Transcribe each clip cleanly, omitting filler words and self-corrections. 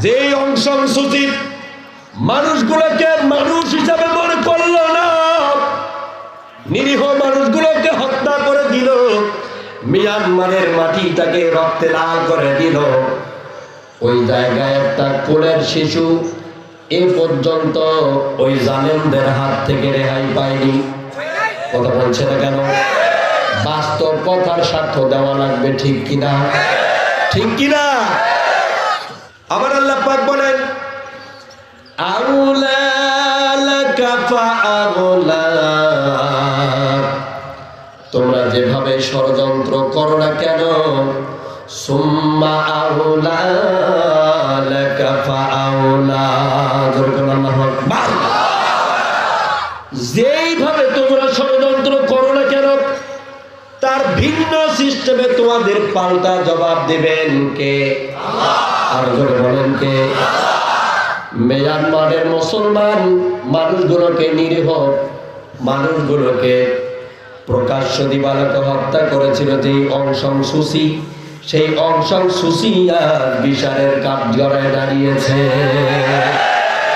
যেই অংশ সচিব মানুষগুলোকে মানুষ হিসাবে মনে করলো না, নিরীহ মানুষগুলোকে হত্যা করে দিল, মিয়ানমারের মাটিটাকে রক্তে লাল করে দিল। ওই জায়গায় একটা কোলের শিশু এ পর্যন্ত ওই জালেমদের হাত থেকে রেহাই পায়নি। কথা বলছে না কেন? বাস্তব কথার সাক্ষ্য দেওয়া লাগবে, ঠিক কিনা? ঠিক কিনা? আমার আল্লাহ পাক বলেন, আউলা লাকা ফাআউলা, তোমরা যেভাবে ষড়যন্ত্র করো না কেন, সুম্মা আউলা লাকা ফাআউলা, আল্লাহু আকবার। যেইভাবে তোমরা ষড়যন্ত্র করো না কেন, তার ভিন্ন সিস্টেমে তোমাদের পাল্টা জবাব দেবেন কে? আর জোরে বলেন কে? মিয়ানমারের মুসলমান মানুষগুলোকে, নিরীহ মানুষগুলোকে প্রকাশ্য দিবালোকে হত্যা করেছিল যে অং সান সু চি, সেই অং সান সু চি আর বিচারের কাঠগড়ায় দাঁড়িয়েছে।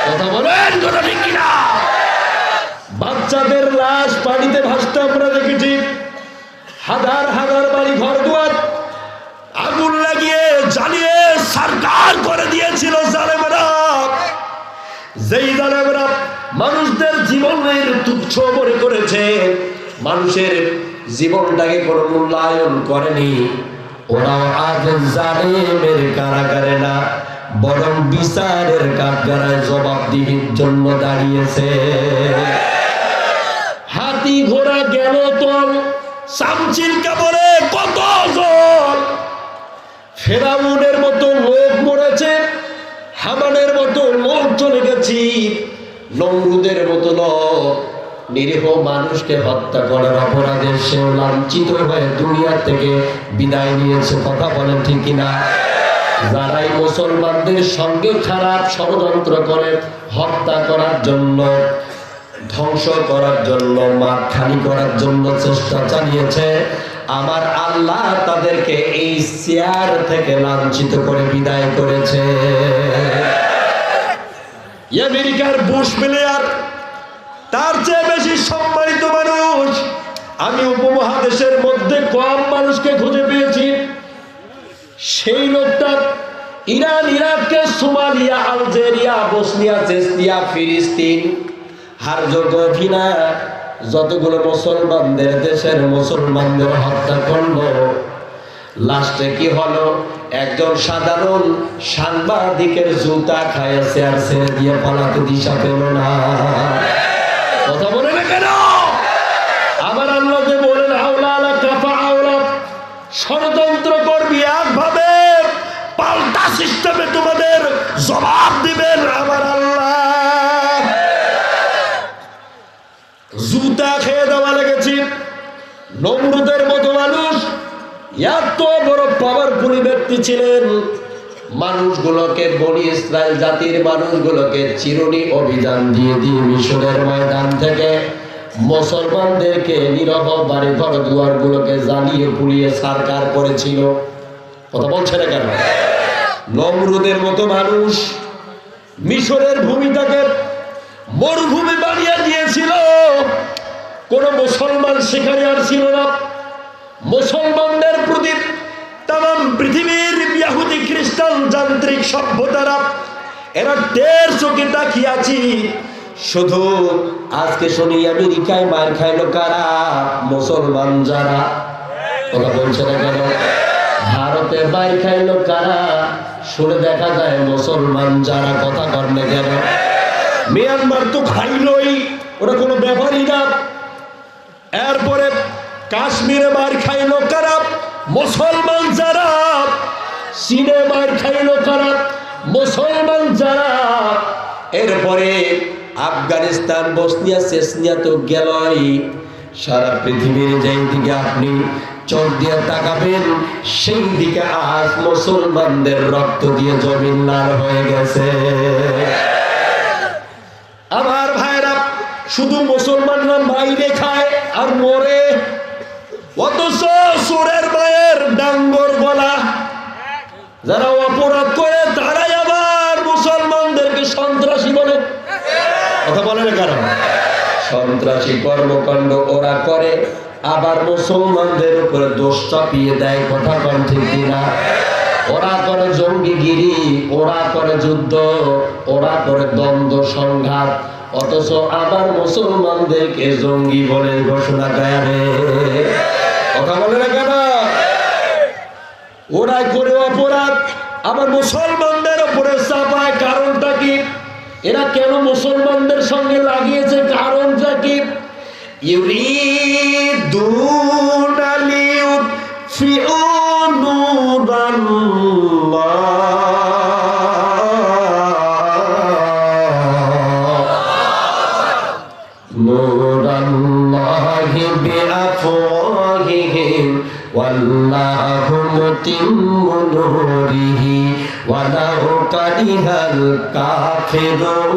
কথা বলেন কথা ঠিক কিনা? বাচ্চাদের লাশ পানিতে ভাসতে আমরা দেখেছি, হাজার হাজার বাড়ি ঘর দুয়ার আগুন লাগিয়ে জ্বালিয়ে সরকার করে দিয়েছিল জালেমরা। যেই জালেমরা মানুষদের জীবনের তুচ্ছ মনে করেছে, মানুষের জীবনটাকে কোনো মূল্যায়ন করেনি, ওরাও আজ জালেমের কারাগারে না, বরং বিচারের কাঠগড়ায় জবাবদিহির জন্য দাঁড়িয়েছে। হাতি ঘোড়া গেল তল, সামচিলকা বলে কত জল, ফেরাউনের মতো লোক মরেছে, হামানের মতো লোক চলে গেছি, নমরুদের মতো লোক নিরীহ মানুষকে হত্যা করার অপরাধে সেও লাঞ্ছিত হয়ে দুনিয়া থেকে বিদায় নিয়েছে। কথা বলেন ঠিক কিনা? যারাই মুসলমানদের সঙ্গে খারাপ ষড়যন্ত্র করে হত্যা করার জন্য, ধ্বংস করার জন্য, মাখানি করার জন্য চেষ্টা চালিয়েছে, আমার আল্লাহ তাদেরকে এই চেয়ার থেকে লাঞ্ছিত করে বিদায় করেছে। আমেরিকার বুশ প্লেয়ার, তার চেয়ে বেশি সম্মানিত মানুষ আমি উপমহাদেশের মধ্যে কম মানুষকে খুঁজে পেয়েছি। সেই লোকটা ইরান, ইরাককে, সোমালিয়া, আলজেরিয়া, বসনিয়া, চেচনিয়া, ফিলিস্তিন, হারজোগোভিনা যতগুলো মুসলমানদের দেশের মুসলমানদের হত্যা করলো, লাস্টে কি হলো? একজন সাধারণ সাংবাদিকের জুতা খায় চেয়ার ছেড়ে দিয়ে পালাতে দিশা পেল না। কথা বলে না কেন? আমার আল্লাহ যে বলেন আউলা লাকা ফাআউলা, ষড়যন্ত্র করবি একভাবে, পাল্টা সিস্টেমে তোমাদের জবাব দিবেন আমার আল্লাহ। জুতা খেয়ে দেওয়া লেগেছি। নমরুদের মতো মানুষ এত বড় পাওয়ারফুল ব্যক্তি ছিলেন, মানুষগুলোকে, বনি ইসরায়েল জাতির মানুষগুলোকে চিরুনি অভিযান দিয়ে দিয়ে মিশরের ময়দান থেকে মুসলমানদেরকে, নিরহ বাড়ি ঘর দুয়ার গুলোকে জ্বালিয়ে পুড়িয়ে সরকার করেছিল। কথা বলছে না কেন? নমরুদের মতো মানুষ মিশরের ভূমিটাকে মরুভূমি বানিয়ে দিয়েছিল। কোন মুসলমান সেখানে আর ছিল না। মুসলমানদের প্রতি তাম পৃথিবীর ইহুদি, খ্রিস্টান, যান্ত্রিক সভ্যতারা এরা টের চোখে তাকিয়ে আছি। শুধু আজকে শুনি আমেরিকায় মার খাইল কারা? মুসলমান যারা। কথা বলছে না কেন? ভারতে মার খাইল কারা? শুনে দেখা যায় মুসলমান যারা। কথা করলে কেন? মিয়ানমার তো খাইলই, ওরা কোনো ব্যাপারই না। এরপরে কাশ্মীরে মার খাইল কারা? মুসলমান যারা। চীনে মার খাইল কারা? মুসলমান যারা। এরপরে আফগানিস্তান, বসনিয়া, চেচনিয়া তো গেলই। সারা পৃথিবীর যেই দিকে আপনি চোখ দিয়ে তাকাবেন, সেই দিকে আজ মুসলমানদের রক্ত দিয়ে জমিন লাল হয়ে গেছে। আমার ভাইরা, শুধু মুসলমানরা মাইরে খায় আর মরে, অথচ সুরের মায়ের ডাঙ্গর গলা যারা অপরাধ করে তারাই আবার সন্ত্রাসী কর্মকাণ্ড ওরা করে, আবার মুসলমানদের উপরে দোষ চাপিয়ে দেয়। কথা কন ঠিক কিনা? ওরা করে জঙ্গিগিরি, ওরা করে যুদ্ধ, ওরা করে দ্বন্দ্ব সংঘাত, অথচ আবার মুসলমানদেরকে জঙ্গি বলে ঘোষণা করে। কথা বলে না কেন? ওরাই করে অপরাধ, আবার মুসলমানদের উপরে চাপায়। কারণটা কি? এরা কেন মুসলমানদের সঙ্গে লাগিয়েছে? কারণটা কি? ইউরিদুনা লিউতফিউ নূরাল্লাহি বিআফওয়াহিহিম ওয়াল্লাহু মুতিম্মু নূরিহি ওয়ালাউ কারিহাল কাফিরুন।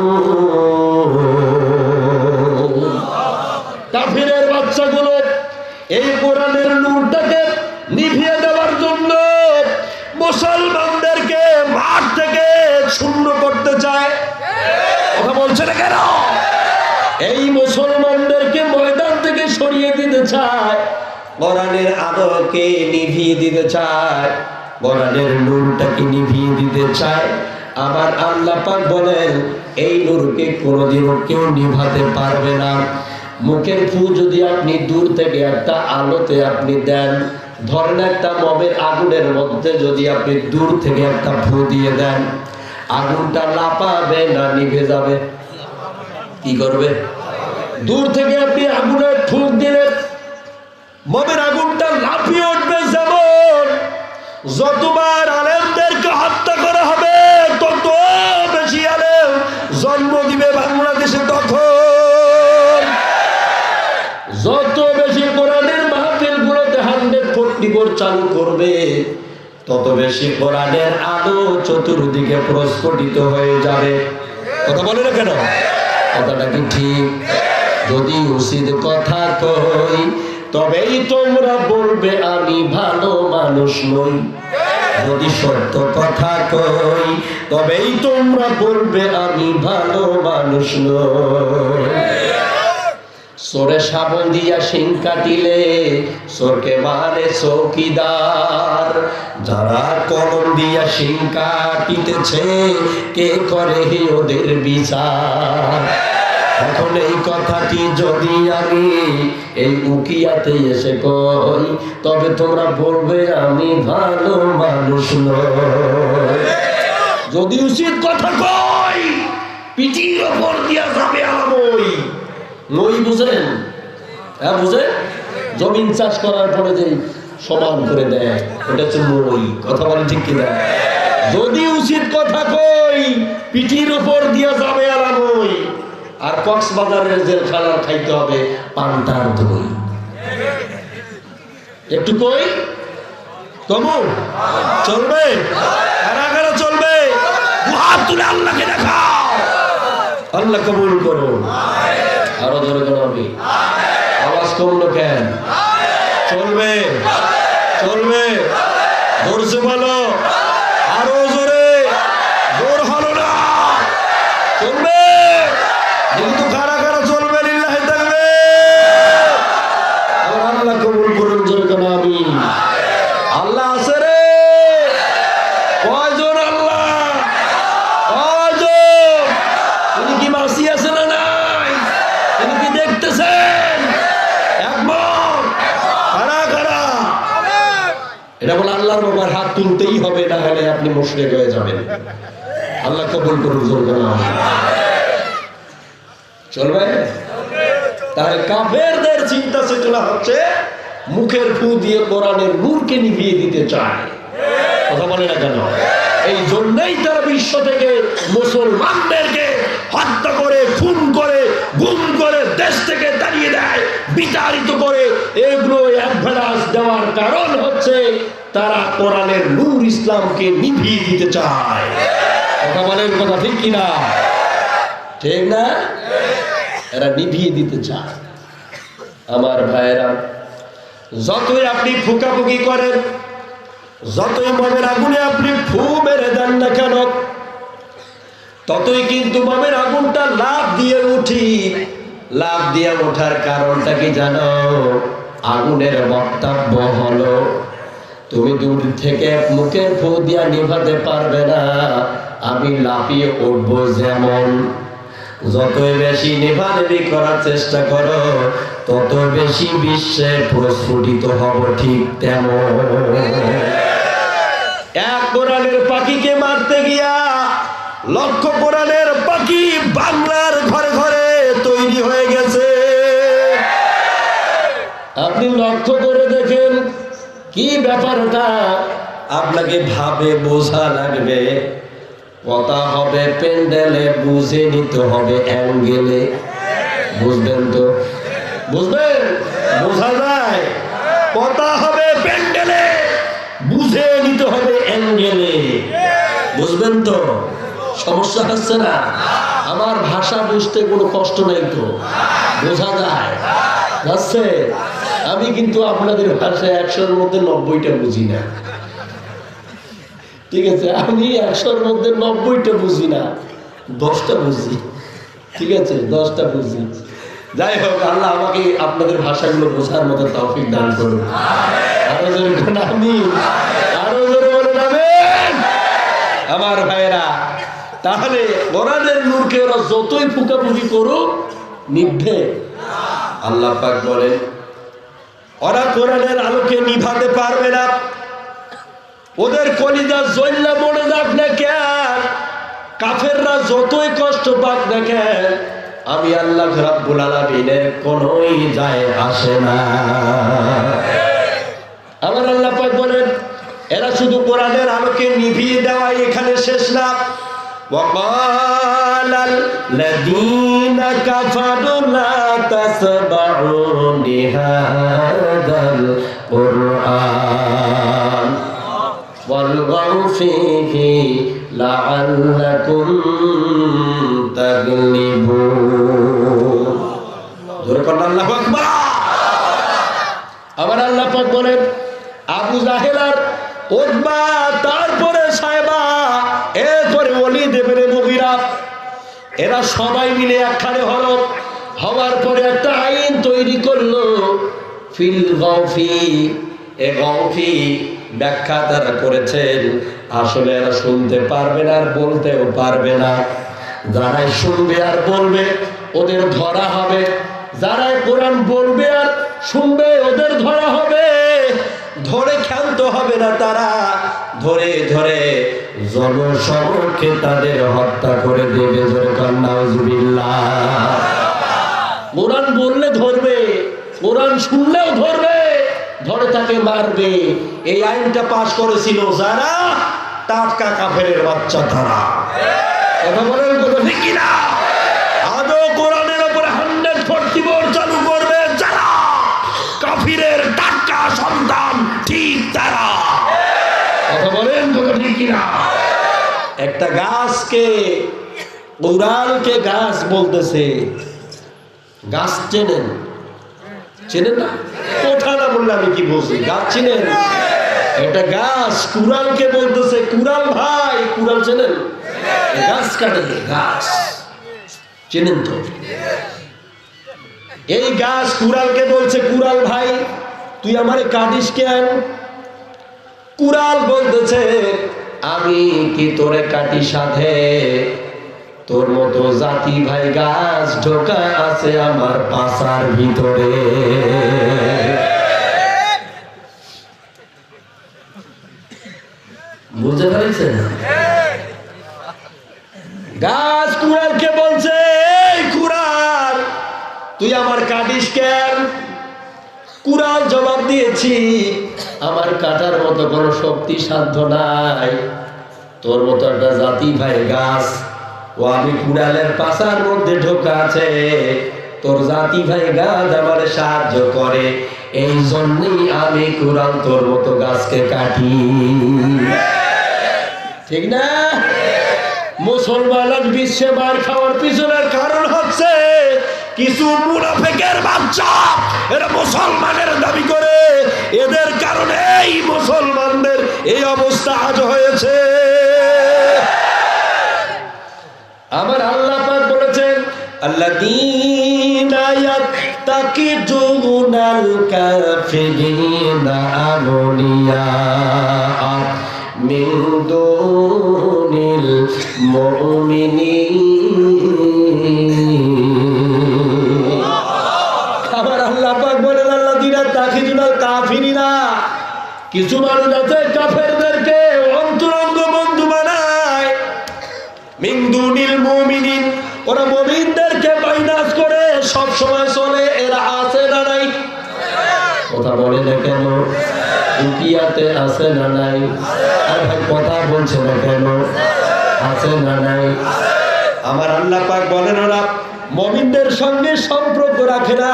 কাফিরের বাচ্চাগুলো এই কোরআনের নূরটাকে নিভিয়ে দেওয়ার জন্য মুসলমানদেরকে মাঠ থেকে শূন্য করতে চায়। কথা বলছে না কেন? এই মুসলমানদেরকে ময়দান থেকে সরিয়ে দিতে চায়, কোরআনের আলোকে নিভিয়ে দিতে চায়, কোরআনের নূরটাকে নিভিয়ে দিতে চায়। আবার আল্লাহ পাক বলেন এই নূরকে কোনোদিনও কেউ নিভাতে পারবে না। মুখের ফু যদি আপনি দূর থেকে একটা আলোতে আপনি দেন, ধরেন একটা মমের আগুনের মধ্যে যদি আপনি দূর থেকে একটা ফু দিয়ে দেন, আগুনটা লাফাবে না নিভে যাবে? কি করবে? দূর থেকে আপনি আগুনের ফুঁক দিলে মমের আগুনটা লাফিয়ে উঠবে। যেমন যতবার আলেমদেরকে হত্যা করা হবে তত বেশি আলেম জন্ম দিবে বাংলাদেশে। তখন যত বেশি কোরআনের মাহফিলগুলোতে 144 চালু করবে, তত বেশি কোরআনের আলো চতুর্দিকে প্রস্ফুটিত হয়ে যাবে। কথা বলে না কেন? কথাটা কি ঠিক? যদি উচিত কথা কই তবেই তোমরা বলবে আমি ভালো মানুষ নই। যদি সত্য কথা কই তবেই তোমরা বলবে আমি ভালো মানুষ নই। সোরে শাবল দিয়া শিং কাটিলে সোরকে মারে চৌকিদার। যারা কলম দিয়া শিং কাটিতেছে কে করে ওদের বিচার? এখন এই কথাটি যদি আমি এই উকিয়াতে এসে কই তবে তোমরা বলবে আমি ভালো মানুষ নই। যদি উচিত কথা কই পিঠির ওপর দিয়া যাবে আমই। মই বুঝেন? হ্যাঁ বুঝেন? জমিন চাষ করার পরে যে সমান করে দেয় ওটা হচ্ছে মই। কথা বলে ঠিক কিনা? যদি উচিত কথা কই পিঠির উপর দিয়া যাবে আলামই। আর কক্সবাজারের জেলখানার খাইতে হবে পান্তার দই। একটু কই তবু চলবে? কারাগারে চলবে? হাত তুলে আল্লাহকে দেখাও, আল্লাহ কবুল করো। আরো জোরে করো আমি। আওয়াজ কমলো কেন? চলবে? চলবে? জোরসে বলো, আরো জোরে। জোর হলো না, চলবে? কিন্তু কারা কারা চলবে? লিল্লাহি তাকবীর। আল্লাহ কবুল করুন। জোরে করো আমি। আল্লাহ আছে রে। কয়জন আল্লাহ? কয়জন? তিনি কি মাসি আছে না নাই? তিনি কি দেখতেছেন? একবার কারা কারা? এটা বলে আল্লাহর ব্যাপার হাত তুলতেই হবে, না হলে আপনি মুশরিক হয়ে যাবেন। আল্লাহ কবুল করুন। জোরে করো আমি। চলবে? তাহলে কাফেরদের চিন্তা চেতনা হচ্ছে মুখের ফু দিয়ে কোরআনের নূরকে নিভিয়ে দিতে চায়। কথা বলে না কেন? এই জন্যই তারা বিশ্ব থেকে মুসলমানদেরকে হত্যা করে, খুন করে, গুম করে, দেশ থেকে তাড়িয়ে দেয়, বিতাড়িত করে। এগুলো অ্যাডভান্স দেওয়ার কারণ হচ্ছে তারা কোরআনের নূর ইসলামকে নিভিয়ে দিতে চায়। কথা বলেন, কথা ঠিক কিনা? ঠিক না? এরা নিভিয়ে দিতে চায়। আমার ভাইয়েরা, যতই আপনি ফুকাফুকি করেন, যতই মমের আগুনে আপনি ফু মেরে দেন না কেন, ততই কিন্তু মমের আগুনটা লাফ দিয়ে উঠি লাফ দিয়ে ওঠার কারণটা কি জানো? আগুনের বক্তব্য হলো তুমি দূর থেকে মুখের ফু দিয়া নিভাতে পারবে না, আমি লাফিয়ে উঠবো। যেমন যতই বেশি নিভানিবি করার চেষ্টা করো তত বেশি বিশ্বে প্রস্ফুটিত হব, ঠিক তেমন এক কোরআনের পাখিকে মারতে গিয়া লক্ষ কোরআনের পাখি বাংলার ঘরে ঘরে তৈরি হয়ে গেছে। আপনি লক্ষ্য করে দেখেন কি ব্যাপারটা, আপনাকে ভাবে বোঝা লাগবে। কথা হবে প্যান্ডেলে, বুঝে নিতে হবে অ্যাঙ্গেলে। বুঝবেন তো? বুঝবেন? বোঝা যায়? কথা হবে প্যান্ডেলে, বুঝে নিতে হবে অ্যাঙ্গেলে। বুঝবেন তো? সমস্যা হচ্ছে না? আমার ভাষা বুঝতে কোনো কষ্ট নাই তো? বোঝা যায়? বুঝছে? আমি কিন্তু আপনাদের ভাষায় 100-র মধ্যে 90টা বুঝি না, ঠিক আছে? আমি 100-র মধ্যে 90টা বুঝি না, 10টা বুঝি, ঠিক আছে? 10টা বুঝি। যাই হোক, আল্লাহ আমাকে আপনাদের ভাষাগুলো বোঝার মতো তৌফিক দান করুন। আরো জোরে বলেন আমিন, আরো জোরে বলেন আমিন। আমার ভাইয়েরা, তাহলে কোরআনের নূরকে ওরা যতই ফুকাফুকি করুক নিভবে। আল্লাহ পাক বলেন ওরা কোরআনের আলোকে নিভাতে পারবে না। ওদের কলিজা জ্বললে মরে যাক না কেন, কাফেররা যতই কষ্ট পাক না কেন, আমি আল্লাহ রাব্বুল আলামিনের কোনোই যায় আসে না। আমার আল্লাহ পাক বলেন এরা শুধু কোরআনের আলোকে নিভিয়ে দেওয়াই এখানে শেষ না। وقال الذين كفروا لا تسمعوا لهذا القرآن والغوا فيه لعلكم تغلبون। আল্লাহু আকবার। আবার আল্লাহ পাক বলেন আবু জাহেল আর উতবা, তারপরে সায়বা, এরপরে ওলীদ ইবনে মুগীরা, এরা সবাই মিলে একখানে হলো। হওয়ার পরে একটা আইন তৈরি করলো ফিল গাউফি। এ গাউফি ব্যাখ্যা তারা করেছেন আসলে এরা শুনতে পারবে না আর বলতেও পারবে না। যারাই শুনবে আর বলবে ওদের ধরা হবে, যারাই কোরআন বলবে আর শুনবে ওদের ধরা হবে। ধরে ক্ষান্ত হবে না তারা, ধরে ধরে জনসমক্ষে তাদের হত্যা করে দেবে। নাউজুবিল্লাহ। কোরআন বললে ধরবে, কোরআন শুনলেও ধরবে, ধরে তাকে মারবে। এই আইনটা পাশ করেছিল যারা, টাটকা কাফেরের বাচ্চা তারা। কথা বলেন কথা ঠিক কিনা? আদৌ কোরআনের উপরে 140 চালু করবে যারা, কাফিরের টাটকা সন্তান ঠিক তারা। কথা বলেন কথা ঠিক কিনা? একটা গাছকে, উড়ালকে গাছ বলতেছে। গাছ চেনেন? চেনেন না? কোথা না বললে আমি কি বলছি? গাছ চিনেন? একটা গাছ কুড়ালকে বলতেছে কুড়াল ভাই। কুড়াল চেনেন? গাছ কাটে গাছ, চেনেন তো? এই গাছ কুড়ালকে বলছে কুড়াল ভাই তুই আমারে কাটিস কেন? কুড়াল বলতেছে আমি কি তোরে কাটি সাধে? তোর মতো জাতি ভাই গাছ ঢোকা আছে আমার পাছার ভিতরে। বুঝতে পারছেন? গাছ কুড়ালকে বলছে এই কুড়াল তুই আমার কাটিস কেন? কুড়াল জবাব দিয়েছি আমার কাটার মতো কোনো শক্তি সাধ্য নাই। তোর মতো একটা জাতি ভাই গাছ, ও আমি কুড়ালের পাছার মধ্যে ঢোকা আছে। তোর জাতি ভাই গাছ আমার সাহায্য করে, এই জন্যই আমি কুড়াল তোর মতো গাছকে কাটি। ঠিক না? মুসলমান বিশ্বে মার খাওয়ার পিছনের কারণ হচ্ছে কিছু মুনাফিকের বাচ্চা, এরা মুসলমানের দাবি করে। এদের কারণে এই মুসলমানদের এই অবস্থা আজ হয়েছে। আমার আল্লাহ পাক বলেছেন আল্লাযীন ইয়াত্তাকিদুনাল কাফিরিনা আউলিয়া মিন দুনিল মুমিনিন। আবার আল্লাহ পাক বলেন আল্লাযিনা তাখিদুনাল কাফিরিনা, কিছু মানুষ আছে কাফেরদেরকে অন্তরঙ্গ বন্ধু বানায়। মিন দুনিল মুমিনিন, ওরা মুমিনদেরকে মাইনাস করে সব সময় চলে। এরা আছে না নাই? কথা বলে না কেন? উকিয়াতে আছে না নাই? আর ভাই কথা বলছে না কেন? আছে না নাই? আমার আল্লাহ পাক বলেন ওরা মুমিনদের সঙ্গে সম্পর্ক রাখে না,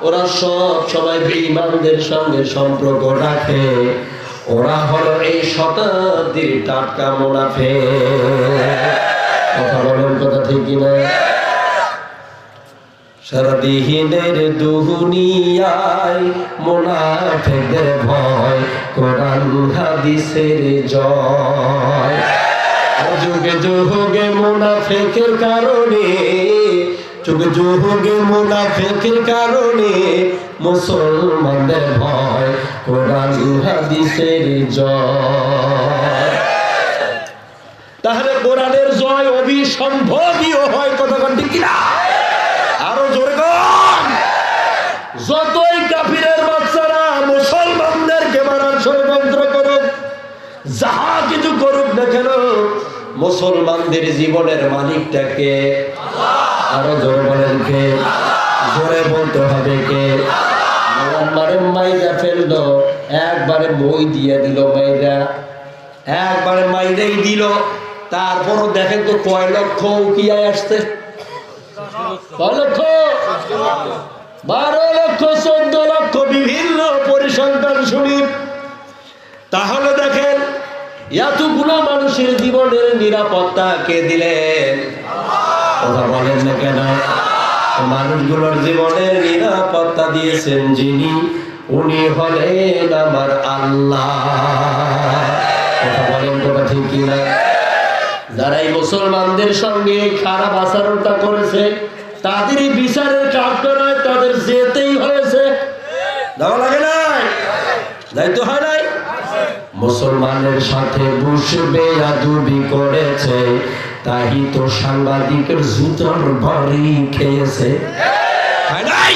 ওরা সব সময় বেঈমানদের সঙ্গে সম্পর্ক রাখে। ওরা হলো এই শতাব্দীর টাটকা মুনাফিক। কথা বলেন, কথা ঠিক কিনা? সারাদিনের দুনিয়ায় মুনাফিকদের ভয়, কোরআন হাদিসের জয়। যুগে যুগে মুনাফিকের কারণে, যুগে যুগে মুনাফিকের কারণে মুসলমানদের ভয়, কোরআন হাদিসের জয়। তাহলে কোরআনের জয় অবিসম্ভবীয় হয়। কথা ঠিক কিনা? আরো জোরে বল। যতই কাফিরের বাচ্চারা মুসলমানদেরকে মারার ষড়যন্ত্র করুক, যাহা কিছু করুক না কেন, মুসলমানদের জীবনের মালিকটাকে। আরো জোরে বলেন কে? জোরে বলতে হবে কে? একবারে মাইরা ফেললো, একবারে বই দিয়ে দিল মাইরা, একবারে মাইরাই দিল। তারপরও দেখেন তো কয় লক্ষ উকিয়ায় আসছে? কয় লক্ষ? 12 লক্ষ 14 লক্ষ বিভিন্ন পরিসংখ্যান শুনি। তাহলে দেখেন এতগুলো মানুষের জীবনের নিরাপত্তা কে দিলেন? কথা বলেন না কেন? মানুষগুলোর জীবনের নিরাপত্তা দিয়েছেন যিনি, উনি হলেন আমার আল্লাহ। কথা বলেন, কথা ঠিক কিনা? যারা এই মুসলমানদের সঙ্গে খারাপ আচরণটা করেছে, তাদেরই বিচারের কাঠগড়ায় তাদের যেতেই হয়েছে। দেওয়া লাগে নাই? দায়িত্ব হয় নাই? মুসলমানের সাথে বসে বেয়াদবি করেছে, তাই তো সাংবাদিকের জুতোর বাড়ি খেয়েছে। হয় নাই?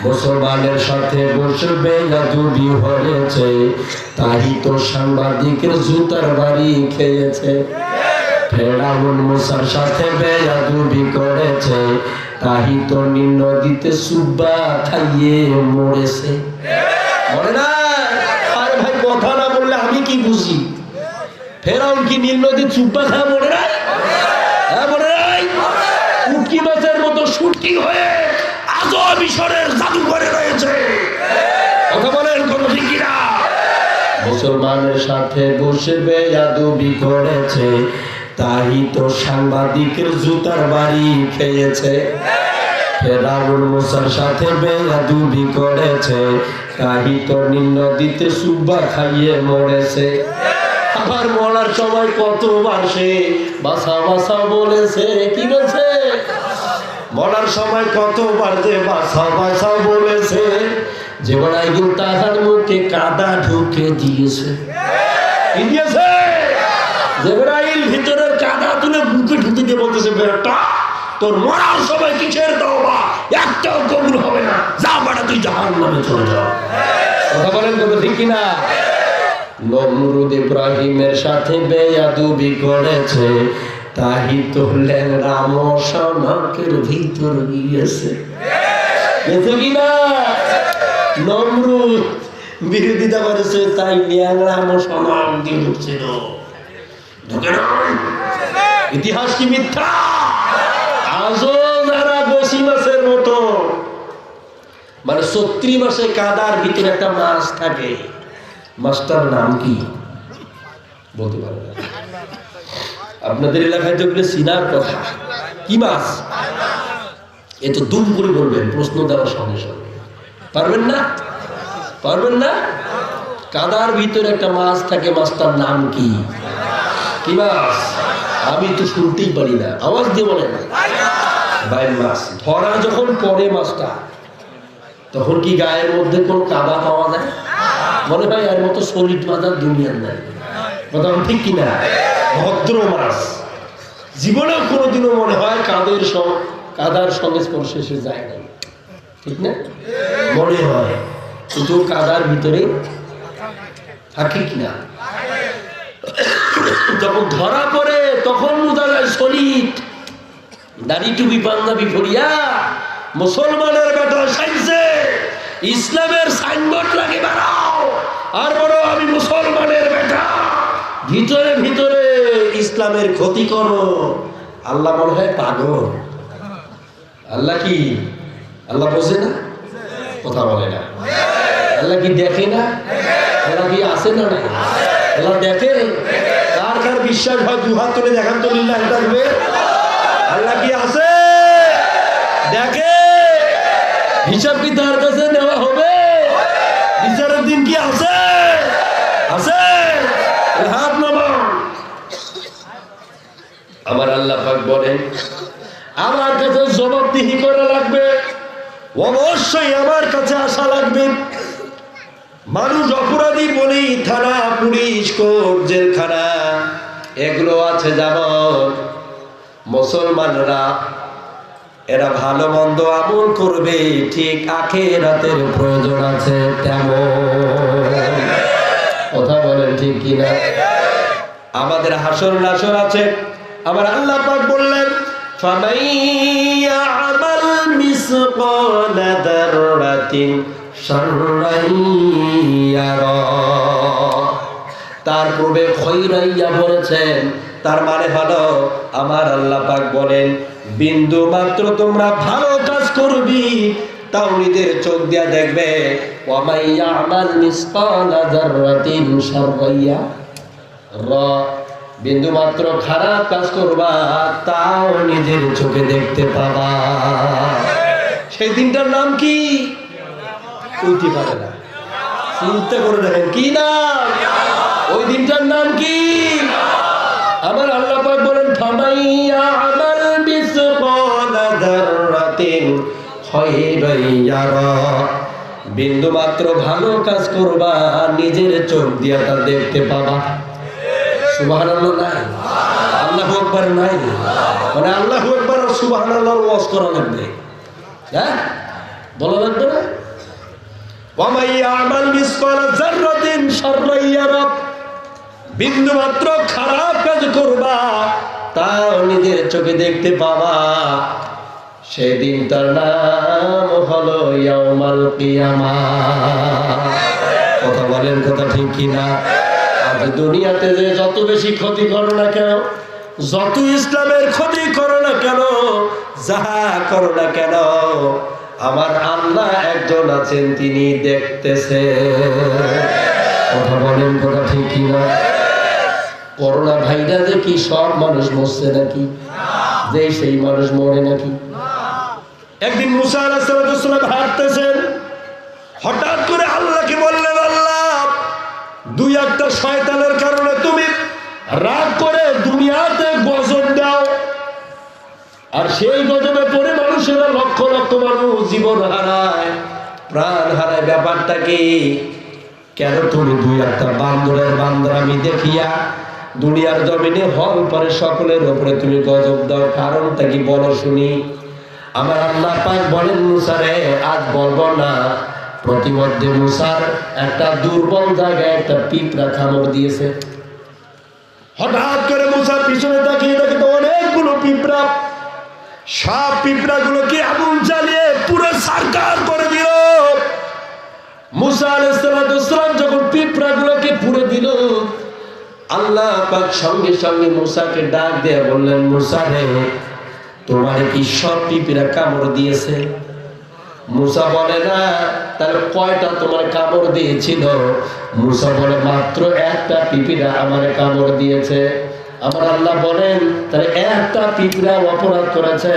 মুসলমানের সাথে বসে বেয়াদবি হয়েছে, তাই তো সাংবাদিকের জুতার বাড়ি খেয়েছে। ফেরাউন মুসার সাথে বেয়াদবি করেছে, তাই তো নীল নদীতে সুব্বা খাইয়ে মরেছে। মরে না? আরে ভাই কথা না বললে আমি কি বুঝি? ফেরাউন কি নীল নদী সুব্বা খায় মরে নাই? হ্যাঁ মরে নাই? উটকি মাছের মতো শুটকি হয়ে আজও মিশরের জাদুঘরে রয়েছে। কথা বলেন, কোন ঠিক কিনা? মুসলমানের সাথে বসে বেয়াদবি করেছে, তাই তো সাংবাদিকের জুতার বাড়ি খেয়েছে। ফেরাউন মুসার সাথে বেয়াদবি করেছে, তাই তো নীল নদীতে সুব্বা খাইয়ে মরেছে। আবার মরার সময় কতবার সে বাসা বাসা বলেছে। কি বলছে? মরার সময় কতবার যে বাসা বাসা বলেছে, জিবরাইল তাহার মুখে কাদা ঢুকে দিয়েছে। কি দিয়েছে? জিবরাইল ভিতরের কাদা তুলে বুকে ঢুকে দিয়ে বলতেছে, বেটা তোর মরার সময় কিসের তওবা, একটাও কবুল হবে না, যা বেটা তুই জাহান্নামে চলে যা। কথা বলেন, কথা ঠিক কিনা? নমরুদ ইব্রাহিমের সাথে বেয়াদবি করেছে, তাই তো ল্যাংড়া মশা নাকের ভিতর গিয়েছে। গেছে কিনা? নমরুদ বিরোধিতা করেছে, তাই ল্যাংড়া মশা নাক দিয়ে ঢুকছিল। ইতিহাস কি মিথ্যা? আজও যারা বসি মাছের মতো, মানে ৩৬ মাসে কাদার ভিতরে একটা মাছ থাকে, মাছটার নাম কি বলতে পারে না? আপনাদের এলাকায় তো এগুলো চিনার কথা। কি মাছ? এ তো দুম করে বলবেন প্রশ্ন দেওয়ার সঙ্গে সঙ্গে। পারবেন না? পারবেন না? কাদার ভিতরে একটা মাছ থাকে, মাছটার নাম কি? কি মাছ? আমি তো শুনতেই পারি না, আওয়াজ দিয়ে বলেন। ভাই মাছ ধরা যখন পড়ে মাছটা, তখন কি গায়ের মধ্যে কোনো কাদা পাওয়া যায়? মনে হয় এর মতো সলিড মাছ দুনিয়ার নাই। কথা ঠিক কিনা? ভদ্র মাছ জীবনেও কোনোদিনও মনে হয় কাদার সংস্পর্শে সে যায় না, ঠিক না? মনে হয়, কিন্তু কাদার ভিতরে থাকে কিনা। যখন ধরা পড়ে তখন বোঝা যায় সলিড। দাড়ি টুপি পাঞ্জাবি ফরিয়া মুসলমানের বেটা সাইছে, ইসলামের সাইনবোর্ড লাগে বেড়াও আর বড় আমি মুসলমানের বেটা, ভিতরে ভিতরে ইসলামের ক্ষতি করো। আল্লাহ মনে হয় পাগল। আল্লাহ কি? আল্লাহ বোঝে না? কথা বলে না? আল্লাহ কি দেখে না? আল্লাহ কি আছে না? না আল্লাহ দেখে। কার কার বিশ্বাস হয় দুহাত তুলে দেখান তো লিল্লাহ থাকবে। আল্লাহ কি আছে? দেখে। হিসাব কি তার কাছে নেওয়া হবে? বিচারের দিন কি আছে? আছে। হাত নামান। আমার আল্লাহ পাক বলেন আমার কাছে জবাবদিহি করা লাগবে, অবশ্যই আমার কাছে আসা লাগবে। মানুষ অপরাধী বলেই থানা, পুলিশ, কোর্ট, জেলখানা এগুলো আছে। যেমন মুসলমানরা এরা ভালো মন্দ আমল করবে, ঠিক আখিরাতের প্রয়োজন আছে তেমন। কথা বলেন ঠিক কিনা? আমাদের হাসর নাসর আছে। আমার আল্লাহ পাক বললেন فَمَن يَعْمَلْ مِثْقَالَ ذَرَّةٍ شَرًّا يَرَهُ। তার পূর্বে খৈরাইয়া বলেছেন, তার মানে হলো আমার আল্লাহ পাক বলেন বিন্দু মাত্র তোমরা ভালো কাজ করবি তাও নিজের চোখ দিয়া দেখবে। وَمَن يَعْمَلْ مِثْقَالَ ذَرَّةٍ شَرًّا يَرَهُ। বিন্দু মাত্র খারাপ কাজ করবা তাও নিজের চোখে দেখতে পাবা। সেই দিনটার নাম কি? কইতে পারে না, চিন্তা করে দেখেন কি নাম? ওই দিনটার নাম কি? আমার আল্লাহ পাক বলেন ফামাইয়া আমাল বিসকালা যাররাতিন খায়রান ইয়ারা। বিন্দু মাত্র ভালো কাজ করবা নিজের চোখ দিয়া তা দেখতে পাবা। সুবহানাল্লাহ নাই? আল্লাহু আকবার নাই? মানে আল্লাহু আকবার আর সুবহানাল্লাহর ওয়াজ করা লাগবে, হ্যাঁ বলা লাগবে না? ওয়া ইয়ামাল মিসকালা যাররাতিন শাররান ইয়ারা। বিন্দু মাত্র খারাপ কাজ করবা তাও নিজের চোখে দেখতে পাবা। সেই দিনটার নাম হলো ইয়াউমাল কিয়ামাহ। কথা বলেন কথা ঠিক কিনা? আজ দুনিয়াতে যে যত বেশি ক্ষতি করো না কেন, যত ইসলামের ক্ষতি করো না কেন, যাহা করো না কেন, আমার আল্লাহ একজন আছেন, তিনি দেখতেছে। কথা বলেন কথা ঠিক কিনা? করোনা ভাইরাসে কি সব মানুষ মরছে নাকি? যে সেই মানুষ মরে নাকি? একদিন মুসা আলাইহিস সালাম হাঁটতেছেন, হঠাৎ করে আল্লাহকে বললেন আল্লাহ দুই একটা শয়তানের কারণে তুমি রাগ করে দুনিয়াতে গজব দাও, আর সেই গজবে পড়ে মানুষেরা লক্ষ লক্ষ মানুষ জীবন হারায়, প্রাণ হারায়। ব্যাপারটা কি? কেন তুমি দুই একটা বান্দরের বান্দরামি দেখিয়া দুনিয়ার জমিনে হল পরে সকলের উপরে তুমি গজব দাও? কারণটা কি বলো শুনি। আমার আল্লাহ পাক বলেন মুসা রে আজ বলবো না। প্রতিমধ্যে মুসার একটা দুর্বল জায়গায় একটা পিঁপড়া কামড় দিয়েছে। হঠাৎ করে মুসা পিছনে তাকিয়ে দেখে তো অনেকগুলো পিঁপড়া। সব পিঁপড়াগুলোকে আগুন জ্বালিয়ে পুরো সারকার করে দিল। মুসা আলাইহিস সালাম যখন পিঁপড়াগুলোকে পুড়ে দিল, আল্লাহ পাক সঙ্গে সঙ্গে মুসাকে ডাক দিয়ে বললেন মুসা রে তোমার কি সব পিঁপড়া কামড় দিয়েছে? মুসা বলে না। তাহলে কয়টা তোমার কামড় দিয়েছিল? মুসা বলে মাত্র একটা পিঁপড়া আমার কামড় দিয়েছে। আমার আল্লাহ বলেন তাহলে একটা পিঁপড়া অপরাধ করেছে,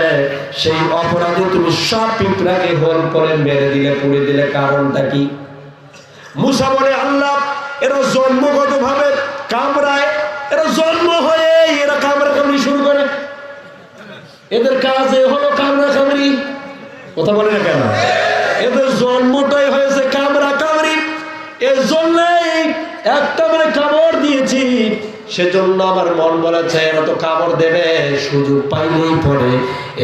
সেই অপরাধে তুমি সব পিঁপড়াকে হোল করে মেরে দিলে, পুড়ে দিলে, কারণটা কি? মুসা বলে আল্লাহ এরা জন্মগত ভাবে কামড়ায়, এরা জন্ম হয়ে এরা কামড়াকামড়ি শুরু করে। এদের কাজে হলো কামড়া কামড়ি, কথা বলে না কেন? এদের জন্মটাই হয়েছে কামড়া কামড়ি। এর জন্যই একটা মানে কামড় দিয়েছি, সেজন্য আমার মন বলেছে এরা তো কামড় দেবে, সুযোগ পাইলেই পরে,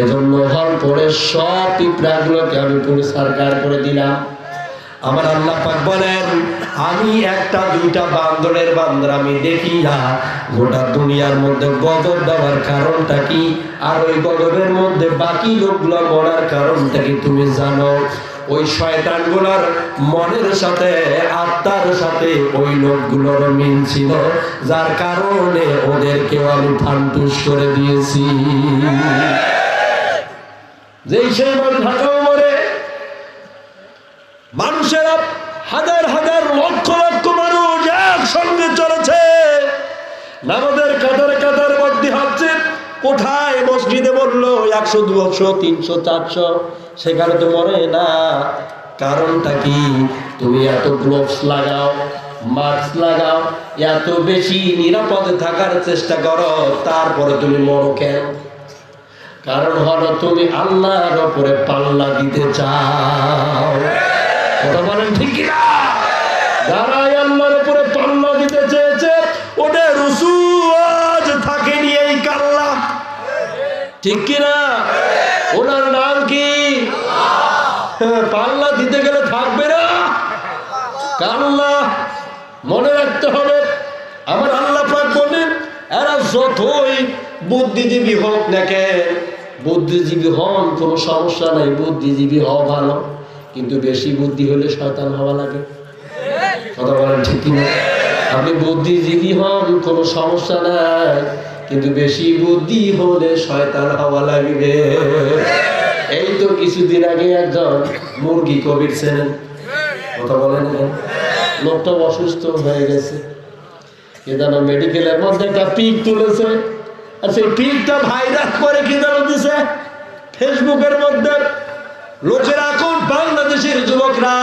এজন্য হল পরে সব পিঁপড়াগুলোকে আমি পুরো সরকার করে দিলাম। আমার আল্লাহ পাক বলেন, আমি একটা দুইটা বান্দরের বান্দর আমি দেখি না, গোটা দুনিয়ার মধ্যে গজব দেওয়ার কারণটা কি, আর ওই গজবের মধ্যে বাকি লোকগুলো মরার কারণটা কি তুমি জানো? ওই শয়তানগুলোর মনের সাথে আত্মার সাথে ওই লোকগুলোর মিল ছিল, যার কারণে ওদেরকেও আমি ফান্টুস করে দিয়েছি। যেই সেই ঢাকাও মরে, মানুষেরা হাজার হাজার লক্ষ লক্ষ মানুষ একসঙ্গে চলেছে, নামাজের কাতার কাতার মধ্যে হচ্ছে। কোথায় মসজিদে বললো 100, 200, 300, 400, সেখানে তো মরে না। কারণটা কি? তুমি এত গ্লোভস লাগাও, মাস্ক লাগাও, এত বেশি নিরাপদে থাকার চেষ্টা করো, তারপরে তুমি মরো কেন? কারণ হলো তুমি আল্লাহর উপরে পাল্লা দিতে চাও। কথা বলেন ঠিক কিনা? যারাই আল্লাহর উপরে পাল্লা দিতে চেয়েছে ওদের রসুল থাকেনি এই কাল্লা, ঠিক কিনা? ওনার নাম কি? পাল্লা দিতে গেলে থাকবে না কাল্লা, মনে রাখতে হবে। আমার আল্লাহ পাক বলেন, এরা যতই বুদ্ধিজীবী হোক না কেন, বুদ্ধিজীবী হন কোনো সমস্যা নাই, বুদ্ধিজীবী হওয়া ভালো, কিন্তু বেশি বুদ্ধি হলে শয়তান হওয়া লাগে। কথা বলেন ঠিক কিনা? আপনি বুদ্ধিজীবী হন কোনো সমস্যা নাই, কিন্তু বেশি বুদ্ধি হলে শয়তান হওয়া লাগবে। এই তো কিছুদিন আগে একজন মুরগি কবির ছিলেন, কথা বলেন, লোকটা অসুস্থ হয়ে গেছে, কেদানো মেডিকেলের মধ্যে একটা পিক তুলেছে, আর সেই পিকটা ভাইরাস করে কি জানো দিছে ফেসবুকের মধ্যে। লোকেরা এখন বাংলাদেশের যুবকরা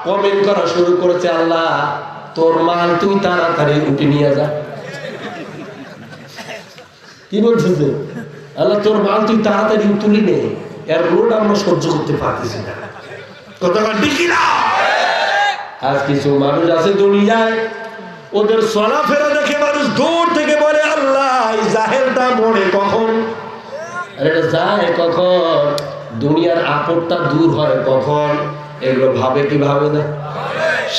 কমেন্ট করা শুরু করেছে, আল্লাহ তোর মাল তুই তাড়াতাড়ি উঠে নিয়ে যা। কি বলছে? আল্লাহ তোর মাল তুই তাড়াতাড়ি তুলি নে, এর লোড আমরা সহ্য করতে পারতেছি না। কতটা দেখি না? আজ কিছু মানুষ আছে দুনিয়ায়, ওদের চলাফেরা দেখে মানুষ দূর থেকে বলে, আল্লাহ এই জাহেলটা মরে কখন? আর এটা যায় কখন? দুনিয়ার আপদটা দূর হয় কখন? এগুলো ভাবে কি ভাবে না?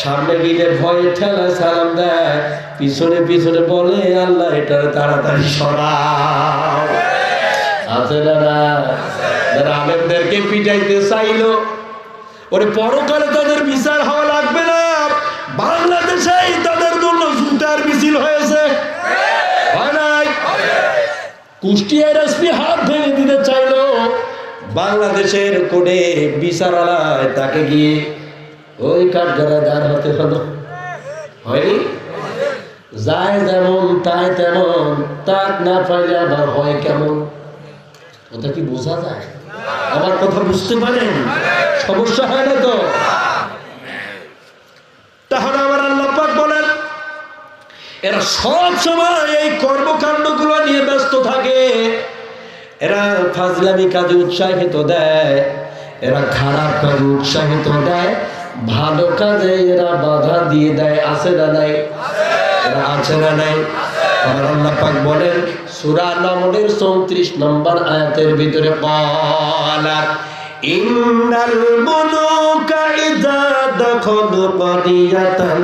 সামনে গিয়ে ভয়ে ঠেলা সালাম দেয়, পিছনে পিছনে বলে আল্লাহ এটা তাড়াতাড়ি সরাও। আছে না? যারা আলেমদেরকে পিটাইতে চাইলো, ওরে পরকালে তাদের বিচার হওয়া লাগবে না, বাংলাদেশেই তাদের জন্য জুতার মিছিল হয়েছে, হয় নাই? কুষ্টিয়ার এসপি হাত ভেঙে দিতে চাইলো, বাংলাদেশের কোর্টে বিচারালয় তাকে গিয়ে ওই কাঠগড়ায় দাঁড় হতে হলো, হয়নি? যায় যেমন তাই তেমন, তাক না পাইলে আবার হয় কেমন? ওটা কি বোঝা যায়? আমার কথা বুঝতে পারেন? সমস্যা হয় না তো? তাহলে আমার আল্লাহ পাক বলেন, এরা সব সময় এই কর্মকাণ্ডগুলো নিয়ে ব্যস্ত থাকে, এরা ফাজলামি কাজে উৎসাহিত দেয়, এরা খারাপ কাজে উৎসাহিত দেয়, ভালো কাজে এরা বাধা দিয়ে দেয়। আছে না নাই? এরা আছে না নাই? আমার আল্লাহ পাক বলেন সূরা নামলের 34 নম্বর আয়াতের ভিতরে, ক্বালা ইন্নাল মুলুকা ইযা দাখালু ক্বারিয়াতান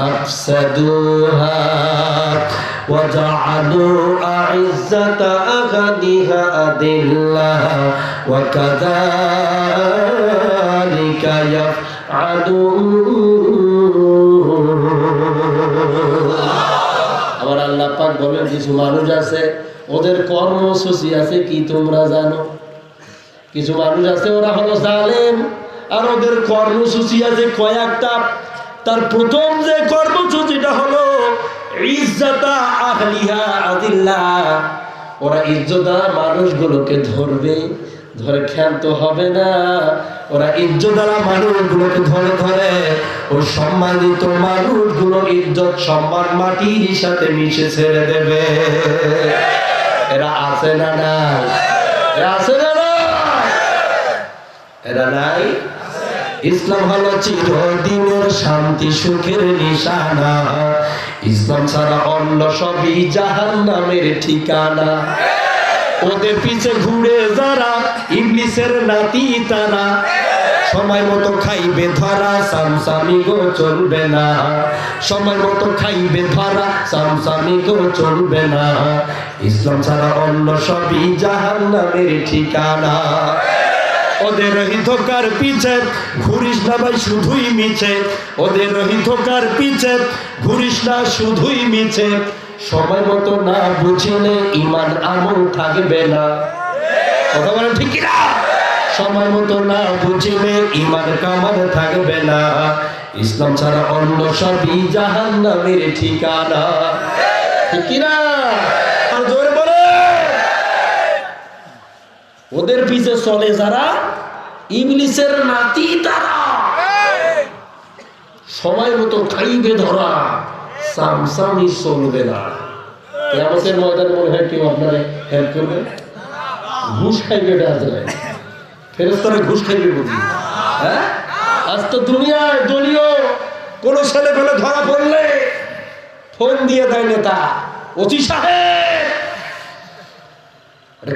আফসাদুহা ওয়া জাআলু আ'ইজ্জাতা আহলিহা আদিল্লাহ ওয়া কাযালিকা ইয়াফআলুন। আমার আল্লাহ পাক বলেন, কিছু মানুষ আছে ওদের কর্মসূচি আছে কি তোমরা জানো? কিছু মানুষ আছে ওরা হলো জালেম, আর ওদের কর্মসূচি আছে কয়েকটা। তার প্রথম যে কর্মসূচিটা হলো ইজ্জাতা আহলিহা আদিল্লাহ, ওরা ইজ্জতদার মানুষগুলোকে ধরবে, ধরে ক্ষান্ত হবে না, ওরা ইজ্জতদার মানুষগুলোকে ধরে ধরে ওই সম্মানিত মানুষগুলো ইজ্জত সম্মান মাটির সাথে মিশে ছেড়ে দেবে। এরা আছে না? না, আছে না না? এরা নাই? ইসলাম হলো চিরদিনের শান্তি সুখের নিশানা, ইসলাম ছাড়া অন্য সবই জাহান্নামের ঠিকানা। ওদের পিছে ঘুরে যারা ইবলিসের নাতি তারা, সময় মতো খাইবে ধরা সামসামি গো চলবে না, সময় মতো খাইবে ধরা সামসামি গো চলবে না, ইসলাম ছাড়া অন্য সবই জাহান্নামের ঠিকানা। ওদের ধোকার পিছে ঘুরিস না ভাই শুধুই মিছে, ওদের ধোকার পিছে ঘুরিস না শুধুই মিছে, সময় মতো না বুঝিলে ইমান আমল থাকবে না। কথা বলেন ঠিক কি না? সময় মতো না বুঝিলে ইমান কামাল থাকবে না, ইসলাম ছাড়া অন্য সবই জাহান্নামের ঠিকানা। ঠিক কি না? আর জোরে বলে। ওদের পিছে চলে যারা ইবলিসের নাতি তারা, সময় মতো খাইবে ধরা সামসামি চলবে না। কিয়ামতের ময়দানে মনে হয় কেউ আপনারা হেল্প করবে? ঘুষ খাইবে ডাজরে ফেরেশতারা ঘুষ খাইবে বুঝি? হ্যাঁ, আজ তো দুনিয়ায় দলীয় কোন ছেলে পেলে ধরা পড়লে ফোন দিয়ে দেয় নেতা, ওসি সাহেব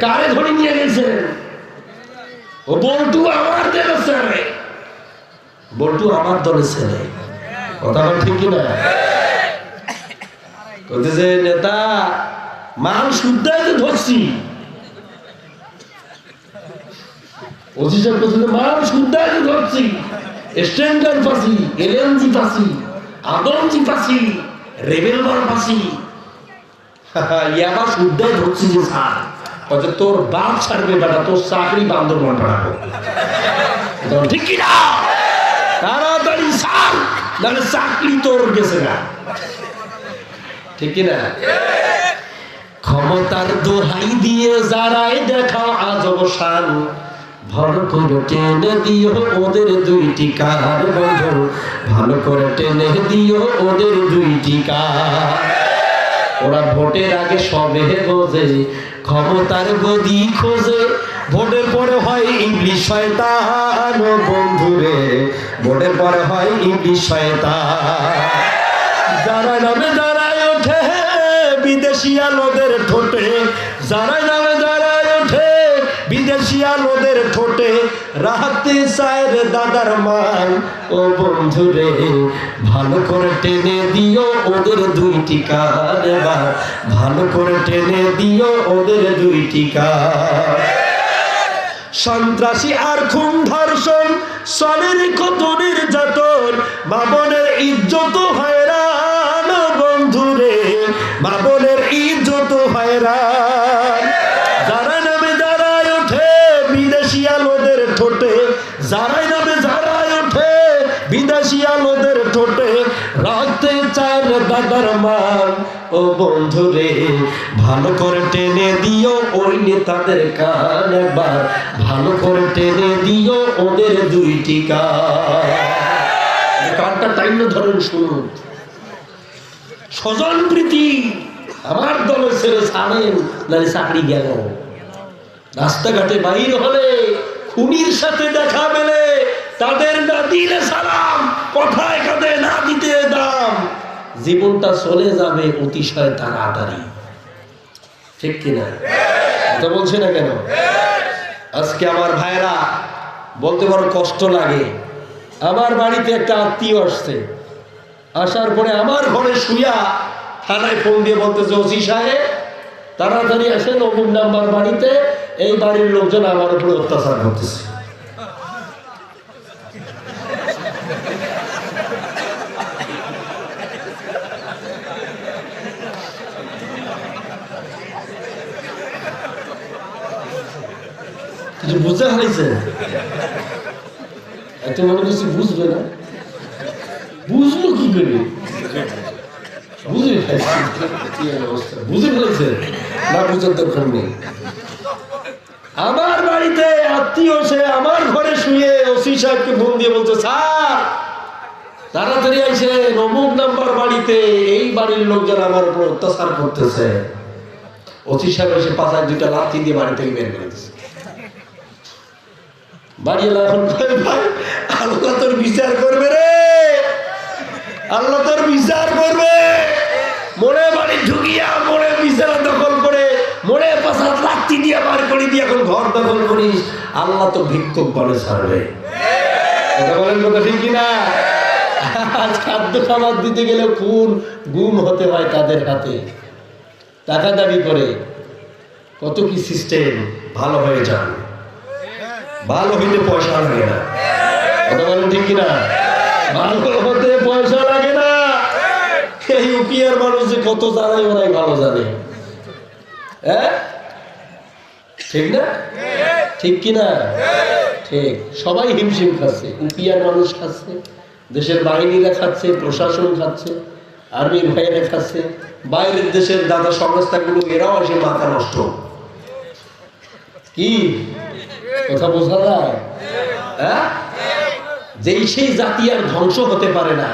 কারে ধরে নিয়ে গেছেন, ও বল্টু আমার দলের ছেলে, বল্টু আমার দলের ছেলে। কথা বল ঠিক কিনা? বলতেছে নেতা মাল শুদ্ধাইতে ধরছি, ওসি সাহেব বলছে মাল শুদ্ধাইতে ধরছি, স্ট্যান্ডার্ড পাসি, এলএনজি পাসি, আদমজি পাসি, রেবেলবার পাসি, ইয়াবা শুদ্ধাই ধরছি যে স্যার। বলছে তোর বাপ ছাড়বে বেটা, তোর চাকরি বান্দরবান পাঠাবো। ঠিক কিনা? তাড়াতাড়ি ছাড়, নাহলে চাকরি তোর গেছে না। ঠিক কিনা? ক্ষমতার দোহাই দিয়ে যারাই দেখাও আজব শান, ভালো করে টেনে দিও ওদের দুইটি কার বন্ধু, ভালো করে টেনে দিও ওদের দুইটি কার। ওরা ভোটের আগে সবে বোঝে, ক্ষমতার গদি খোঁজে, ভোটের পরে হয় ইংলিশ শয়তান বন্ধুরে, ভোটের পরে হয় ইংলিশ শয়তান। যারা নামে দাঁড়ায় ওঠে বিদেশি আলোদের ঠোঁটে, যারা নামে দাঁড়ায় ওঠে বিদেশি আলোদের ঠোঁটে, রাতে চায় রে দাদার মান ও বন্ধুরে, ভালো করে টেনে দিও ওদের দুইটি কান, এবার ভালো করে টেনে দিও ওদের দুইটি কান। সন্ত্রাসী আর খুন ধর্ষণ সনের কত নির্যাতন, মা বোনের ইজ্জত হয়রান বন্ধুরে, মা বোনের ইজ্জত হয়রান। যারা নামে দাঁড়ায় ওঠে বিদেশি আলোদের ঠোঁটে, যারাই নামে দাঁড়ায় ওঠে বিদেশি আলোদের ঠোঁটে, রাখতে চায় দাদার মান ও বন্ধুরে, ভালো করে টেনে দিও ওই নেতাদের কান, একবার ভালো করে টেনে দিও ওদের দুইটি কান। কানটা টাইম ধরেন শুনুন। স্বজন প্রীতি আমার দলের ছেলে ছাড়েন, নাহলে চাকরি গেল। রাস্তাঘাটে বাইর হলে খুনির সাথে দেখা মেলে, তাদের না দিলে সালাম, কথায় কাঁধে না দিতে দাম, জীবনটা চলে যাবে অতিশয় তাড়াতাড়ি। ঠিক কিনা? এটা বলছে না কেন? আজকে আমার ভাইরা বলতে বড় কষ্ট লাগে, আমার বাড়িতে একটা আত্মীয় আসছে, আসার পরে আমার ঘরে শুয়া থানায় ফোন দিয়ে বলতেছে ওসি সাহেব তাড়াতাড়ি আসেন অমুক নাম্বার বাড়িতে, এই বাড়ির লোকজন আমার উপরে অত্যাচার করতেছে। কিছু বুঝতে হারাইছে? এত মনে করছি বুঝবে না, বুঝলো কি করে? বুঝে বুঝে ফেলেছে না, বুঝার দরকার নেই। আমার বাড়িতে আত্মীয় সে আমার ঘরে শুয়ে ওসি সাহেবকে ফোন দিয়ে বলছে স্যার তাড়াতাড়ি আইসে অমুক নাম্বার বাড়িতে, এই বাড়ির লোকজন আমার উপর অত্যাচার করতেছে। ওসি সাহেব এসে পাশায় দুইটা লাথি দিয়ে বাড়ি থেকে বের করে দিচ্ছে। বাড়ি এলো এখন কয় ভাই আল্লাহ তোর বিচার করবে রে, আল্লাহ তোর বিচার করবে। মনে বাড়ি ঢুকিয়া মনে বিচার দখল করে মনে 5 লাখটি দিয়ে বার করে দিয়ে এখন ঘর দখল করিস, আল্লাহ তো ভিক্ষুক বলে ছাড়বে। এটা বলেন কথা ঠিক কিনা? আজ খাদ্য খাবার দিতে গেলে খুন গুম হতে হয় তাদের হাতে, টাকা দাবি করে কত কি সিস্টেম। ভালো হয়ে যান, ভালো হইতে পয়সা লাগে না। কথা বলেন ঠিক কিনা? ভালো হতে পয়সা লাগে না। এই ইউপিআর মানুষ যে কত জানাই ওরাই ভালো জানে। হ্যাঁ ঠিক না? ঠিক কিনা? ঠিক। সবাই হিমশিম খাচ্ছে, ইউপিআর মানুষ খাচ্ছে, দেশের বাহিনীরা খাচ্ছে, প্রশাসন খাচ্ছে, আর্মির ভাইয়েরা খাচ্ছে, বাইরের দেশের দাদা সংস্থাগুলো এরাও আসে মাথা নষ্ট। কি কথা বোঝা যায়? হ্যাঁ, যেই সেই জাতি আর ধ্বংস হতে পারে না।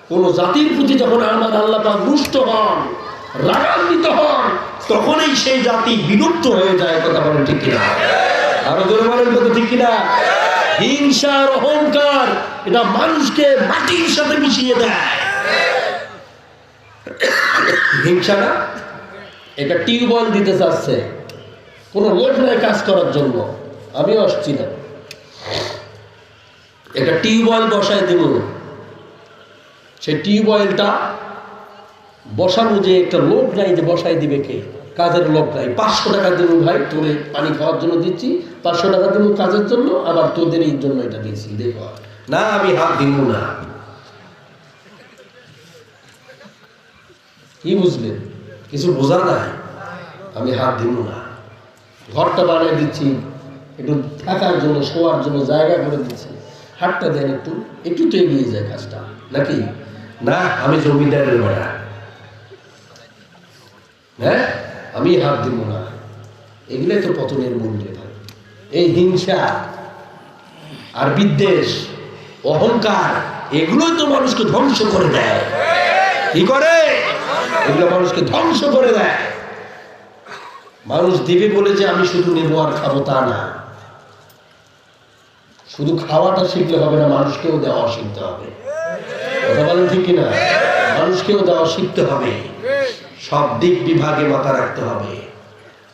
কোন জাতির প্রতি যখন আমার আল্লাহ পাক রুষ্ট হন, রাগান্বিত হন, তখনই সেই জাতি বিলুপ্ত হয়ে যায়। কথা বলেন ঠিক কিনা? আরো জোরে বলেন কথা ঠিক কিনা? হিংসা আর অহংকার এটা মানুষকে মাটির সাথে মিশিয়ে দেয়। হিংসা না, এটা টিউবওয়েল দিতে চাচ্ছে, কোনো লোক নাই কাজ করার জন্য। আমিও আসছি না, একটা টিউবওয়েল বসায় দিব। সেই টিউবওয়েলটা বসানো যে একটা লোক নাই, যে বসাই দিবে কে? কাজের লোক নাই। 500 টাকা দিব ভাই, তোরে পানি খাওয়ার জন্য দিচ্ছি, 500 টাকা দিব কাজের জন্য, আবার তোদের এই জন্য এটা দিচ্ছি। দেখো না, আমি হাত দিব না। কি বুঝলেন? কিছু বোঝা নাই, আমি হাত দিব না। ঘরটা বানিয়ে দিচ্ছি, একটু থাকার জন্য, শোয়ার জন্য জায়গা করে দিচ্ছি, হাতটা দেন একটু, একটু তো এগিয়ে যায় কাজটা নাকি? না, আমি জমিদারের বেড়া, হ্যাঁ আমি হাত দিব না। এগুলোই তো পতনের মূল্যে ভাই। এই হিংসা আর বিদ্বেষ, অহংকার, এগুলোই তো মানুষকে ধ্বংস করে দেয়। কি করে? এগুলো মানুষকে ধ্বংস করে দেয়। মানুষ দিবে বলে যে আমি শুধু নেবো আর খাবো তা না। শুধু খাওয়াটা শিখলে হবে না, মানুষকেও দেওয়া শিখতে হবে। কথা বলেন ঠিক কিনা? মানুষকেও দেওয়া শিখতে হবে, সব দিক বিভাগে মাথা রাখতে হবে।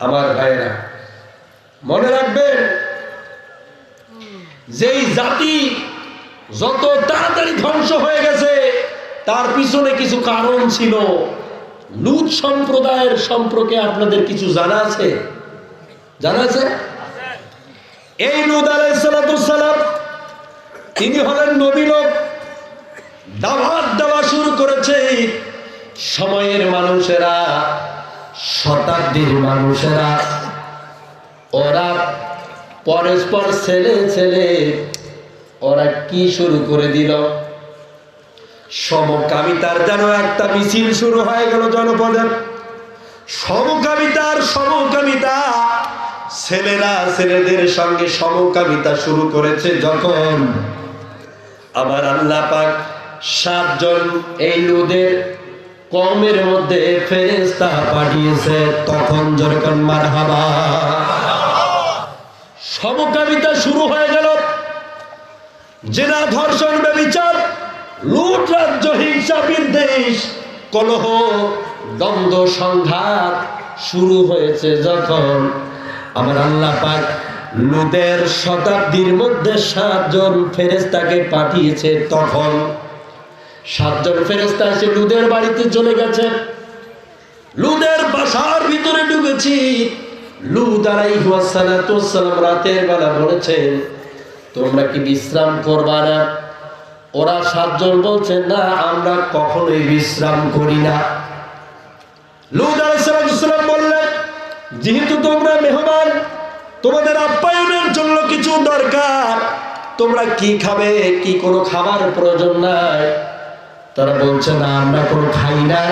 আমার ভাইয়েরা মনে রাখবেন, যেই জাতি যত তাড়াতাড়ি ধ্বংস হয়ে গেছে তার পিছনে কিছু কারণ ছিল। লূত সম্প্রদায়ের সম্পর্কে আপনাদের কিছু জানা আছে? জানা আছে? এই লূত আলাইহিস সালাম তিনি হলেন নবী লোক। দাওয়াত দেওয়া শুরু করেছে। সময়ের মানুষেরা, শতাব্দীর মানুষেরা, ওরা পরস্পর ছেলে ছেলে ওরা কি শুরু করে দিল? সমকামিতার যেন একটা মিছিল শুরু হয়ে গেল জনপদে। সমকামিতার সমকামিতা, ছেলেরা ছেলেদের সঙ্গে সমকামিতা শুরু করেছে যখন, আমার আল্লাহ পাক 7 জন এই লূতের কওমের মধ্যে ফেরেশতা পাঠিয়েছে, তখন যখন মারহাবা সমকামিতা শুরু হয়ে গেল। জিনা, ধর্ষণ, ব্যভিচার, লূট রাজ্য, হিংসা, বিদ্বেষ, কলহ, দ্বন্দ্ব, সংঘাত শুরু হয়েছে যখন, আমার আল্লাহ পাক লূতের শতাব্দীর মধ্যে 7 জন ফেরেশতাকে পাঠিয়েছে। তখন 7 জন ফেরেশতা এসে লূতের বাড়িতে চলে গেছে। লূতের বাসার ভিতরে ঢুকেছি। লূত আলাইহিস সালাম রাতের বেলা বলেছেন, তোমরা কি বিশ্রাম করবা না? ওরা 7 জন বলছে, না আমরা কখনোই বিশ্রাম করি না। লূত আলাইহিস সালাম বললেন, যেহেতু তোমরা মেহমান, তোমাদের আপ্যায়নের জন্য কিছু দরকার, তোমরা কি খাবে? কি কোনো খাবার প্রয়োজন নাই? তারা বলছে, না আমরা কোনো খাই না,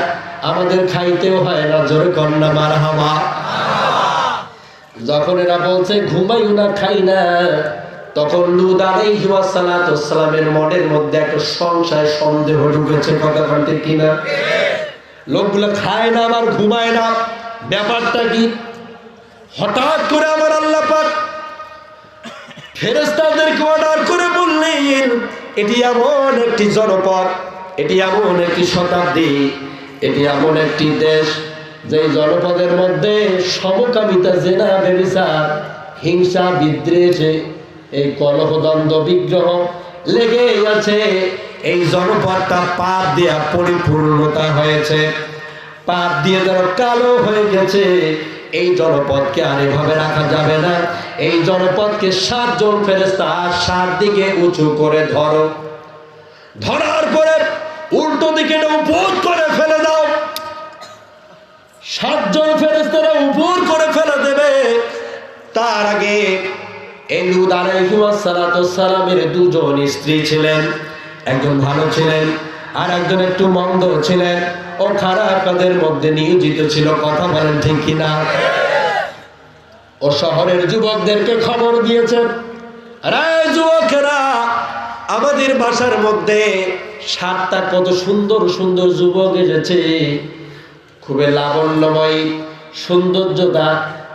আমাদের খাইতেও হয় না। জোরে কন্যা মারহাবা। যখন এরা বলছে ঘুমাইও না, খাই না, তখন লূত আলাইহিস সালামের মনের মধ্যে একটা সংশয়, সন্দেহ ঢুকেছে। কথা বলতে কিনা? লোকগুলো খায় না আবার ঘুমায় না, ব্যাপারটা কি? হঠাৎ করে আমার আল্লাহ পাক ফেরেশতাদেরকে অর্ডার করে বললেন, এটি এমন একটি জনপদ, এটি এমন একটি শতাব্দী, এটি এমন একটি দেশ, যে জনপদের মধ্যে সমকামিতা, জেনা, ব্যভিচার, হিংসা, বিদ্বেষ, এই কলহ, দ্বন্দ্ব, বিগ্রহ লেগেই আছে। এই জনপদটা পাপ দিয়া পরিপূর্ণতা হয়েছে, পাপ দিয়ে যেন কালো হয়ে গেছে। এই জনপদকে আর এভাবে রাখা যাবে না। এই জনপদকে 7 জন ফেরেশতা 7 দিকে উঁচু করে ধরো, ধরার পরে উল্টো দিকে উপর করে ফেলে দাও। 7 জন ফেরেশতারা উপর করে ফেলে দেবে। তার আগে এই লূত আলাইহিস সালামের 2 জন স্ত্রী ছিলেন, একজন ভালো ছিলেন আর একজন একটু মন্দ ছিলেন। ও খারাপ কাজের মধ্যে নিয়োজিত ছিল, কথা বলেন ঠিক কিনা? ও শহরের যুবকদেরকে খবর দিয়েছেন, আরে যুবকেরা, আমাদের বাসার মধ্যে 7টা কত সুন্দর সুন্দর যুবক এসেছে, খুবই লাবণ্যময়, সৌন্দর্যতা,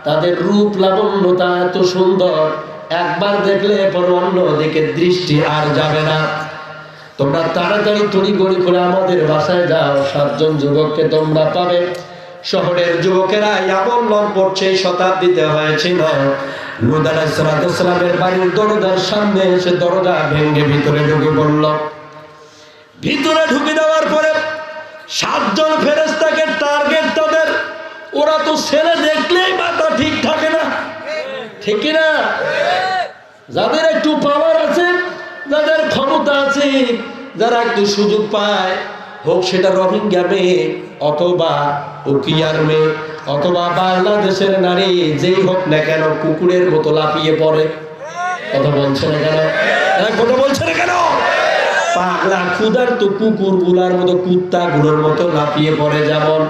তাদের রূপ লাবণ্যতা এত সুন্দর, একবার দেখলে পর অন্য দিকে দৃষ্টি আর যাবে না। তোমরা তাড়াতাড়ি তড়িঘড়ি করে আমাদের বাসায় যাও, 7 জন যুবককে তোমরা পাবে। শহরের যুবকেরা এমন লম পড়ছে, শতাব্দীতে হয়েছিল। লূত আলাইহিস সালামের বাড়ির দরজার সামনে এসে দরজা ভেঙে ভিতরে ঢুকে পড়ল। ভিতরে ঢুকে দেওয়ার পরে 7 জন ফেরেশতাকে টার্গেট তাদের। ওরা তো ছেলে দেখলেই মাথা ঠিক থাকে না, ঠিক না? যাদের একটু পাওয়ার আছে, যাদের ক্ষমতা আছে, যারা একটু সুযোগ পায়, হোক সেটা রোহিঙ্গা মেয়ে অথবা উকিয়ার মেয়ে অথবা বাংলাদেশের নারী, যেই হোক না কেন কুকুরের মতো লাফিয়ে পড়ে। কথা বলছে না কেন? কথা বলছে না কেন? পাগলা ক্ষুধার্ত কুকুর গুলার মতো, কুত্তা গুলোর মতো লাফিয়ে পড়ে। যেমন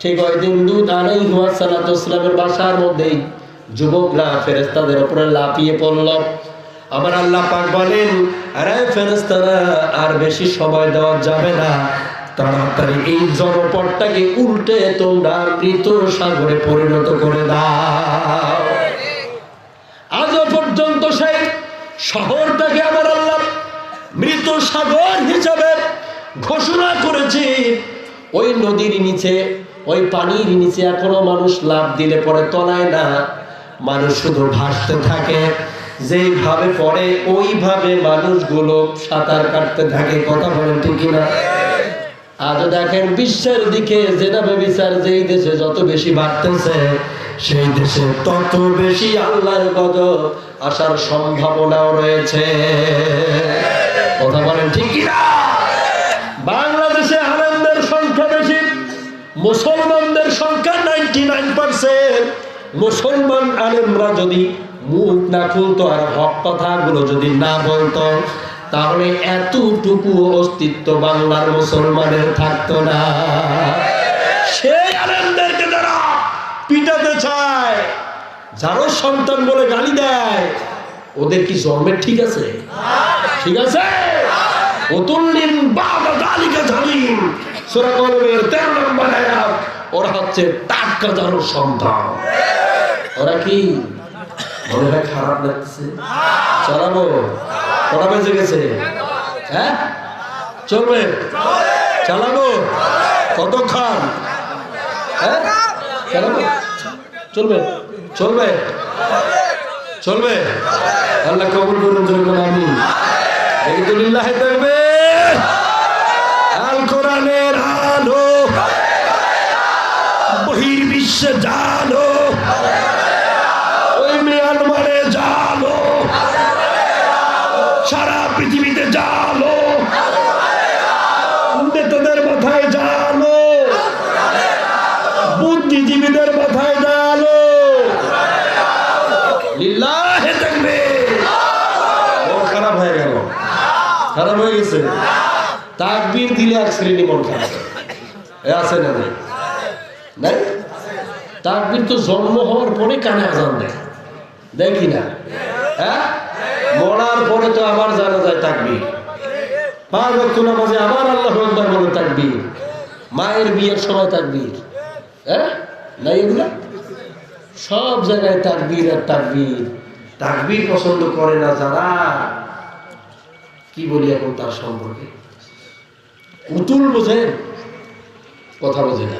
ঠিক ওই দিন লূত আলাইহিস সালামের বাসার মধ্যেই যুবকরা ফেরেশতাদের উপরে লাফিয়ে পড়ল। আমার আল্লাহ পাক বলেন, আরে ফেরেশতারা, আর বেশি সময় দেওয়া যাবে না, তাড়াতাড়ি এই জনপদটাকে উল্টে তোমরা মৃত সাগরে পরিণত করে দাও। আজও পর্যন্ত সেই শহরটাকে আমার আল্লাহ মৃত সাগর হিসাবে ঘোষণা করেছে। ওই নদীর নিচে, ওই পানির নিচে এখনো মানুষ লাফ দিলে পরে তলায় না, মানুষ শুধু ভাসতে থাকে। যেইভাবে পড়ে ওইভাবে মানুষগুলো সাঁতার কাটতে থাকে। কথা বলেন ঠিক কিনা? আজও দেখেন বিশ্বের দিকে জেনা ব্যভিচার যেই দেশে যত বেশি বাড়তেছে, সেই দেশে তত বেশি আল্লাহর গজব আসার সম্ভাবনাও রয়েছে। কথা বলেন ঠিক কিনা? বাংলাদেশে আলেমদের সংখ্যা বেশি, মুসলমানদের সংখ্যা 99%। মুসলমান আলেমরা যদি মুখ না খুলতো আর হক কথাগুলো যদি না বলতো, তাহলে এতটুকু অস্তিত্ব বাংলার মুসলমানের থাকতো না। সেই আলেমদেরকে যারা পিটাতে চায়, যারও সন্তান বলে গালি দেয়, ওদের কি জন্মের ঠিক আছে? ঠিক আছে? ওতুল্লিন বাবা গালিকা জালিম, সূরা কলমের 13 নম্বর আয়াত। ওরা হচ্ছে টাটকা যারও সন্তান। ওরা কি মনে হয় খারাপ লাগছে? চালাবো? কটা বেজে গেছে? হ্যাঁ, চলবে? চালাবো? কতক্ষণ? হ্যাঁ, চালাবো? চলবে? চলবে? চলবে? আল্লাহ কবুল করুন। জন্য আমি আলহামদুলিল্লাহ দেখবে আল কোরআনের আলো বহির্বিশ্বে জানো, ওই মিয়ানমারে জানো, সারা পৃথিবীতে জানো, নেতাদের মাথায় জানো, বুদ্ধিজীবীদের মাথায় জানো। লিল্লাহে তাকবীর। খারাপ হয়ে গেল, খারাপ হয়ে গেছে। তাকবীর দিলে এক শ্রেণী মন খারাপ আছে না? নাই? তাকবীর তো জন্ম হওয়ার পরে কানে আজান দেয়, দেখি না? হ্যাঁ, মরার পরে তো আবার জানা যায় তাকবীর। 5 ওয়াক্ত নামাজে আবার আল্লাহু আকবার বলে তাকবীর। মায়ের বিয়ের সময় তাকবীর। হ্যাঁ, নাই এগুলা? সব জায়গায় তাকবীর আর তাকবীর, তাকবীর পছন্দ করে না যারা, কি বলি এখন তার সম্পর্কে? উতুল বোঝেন? কথা বোঝে না।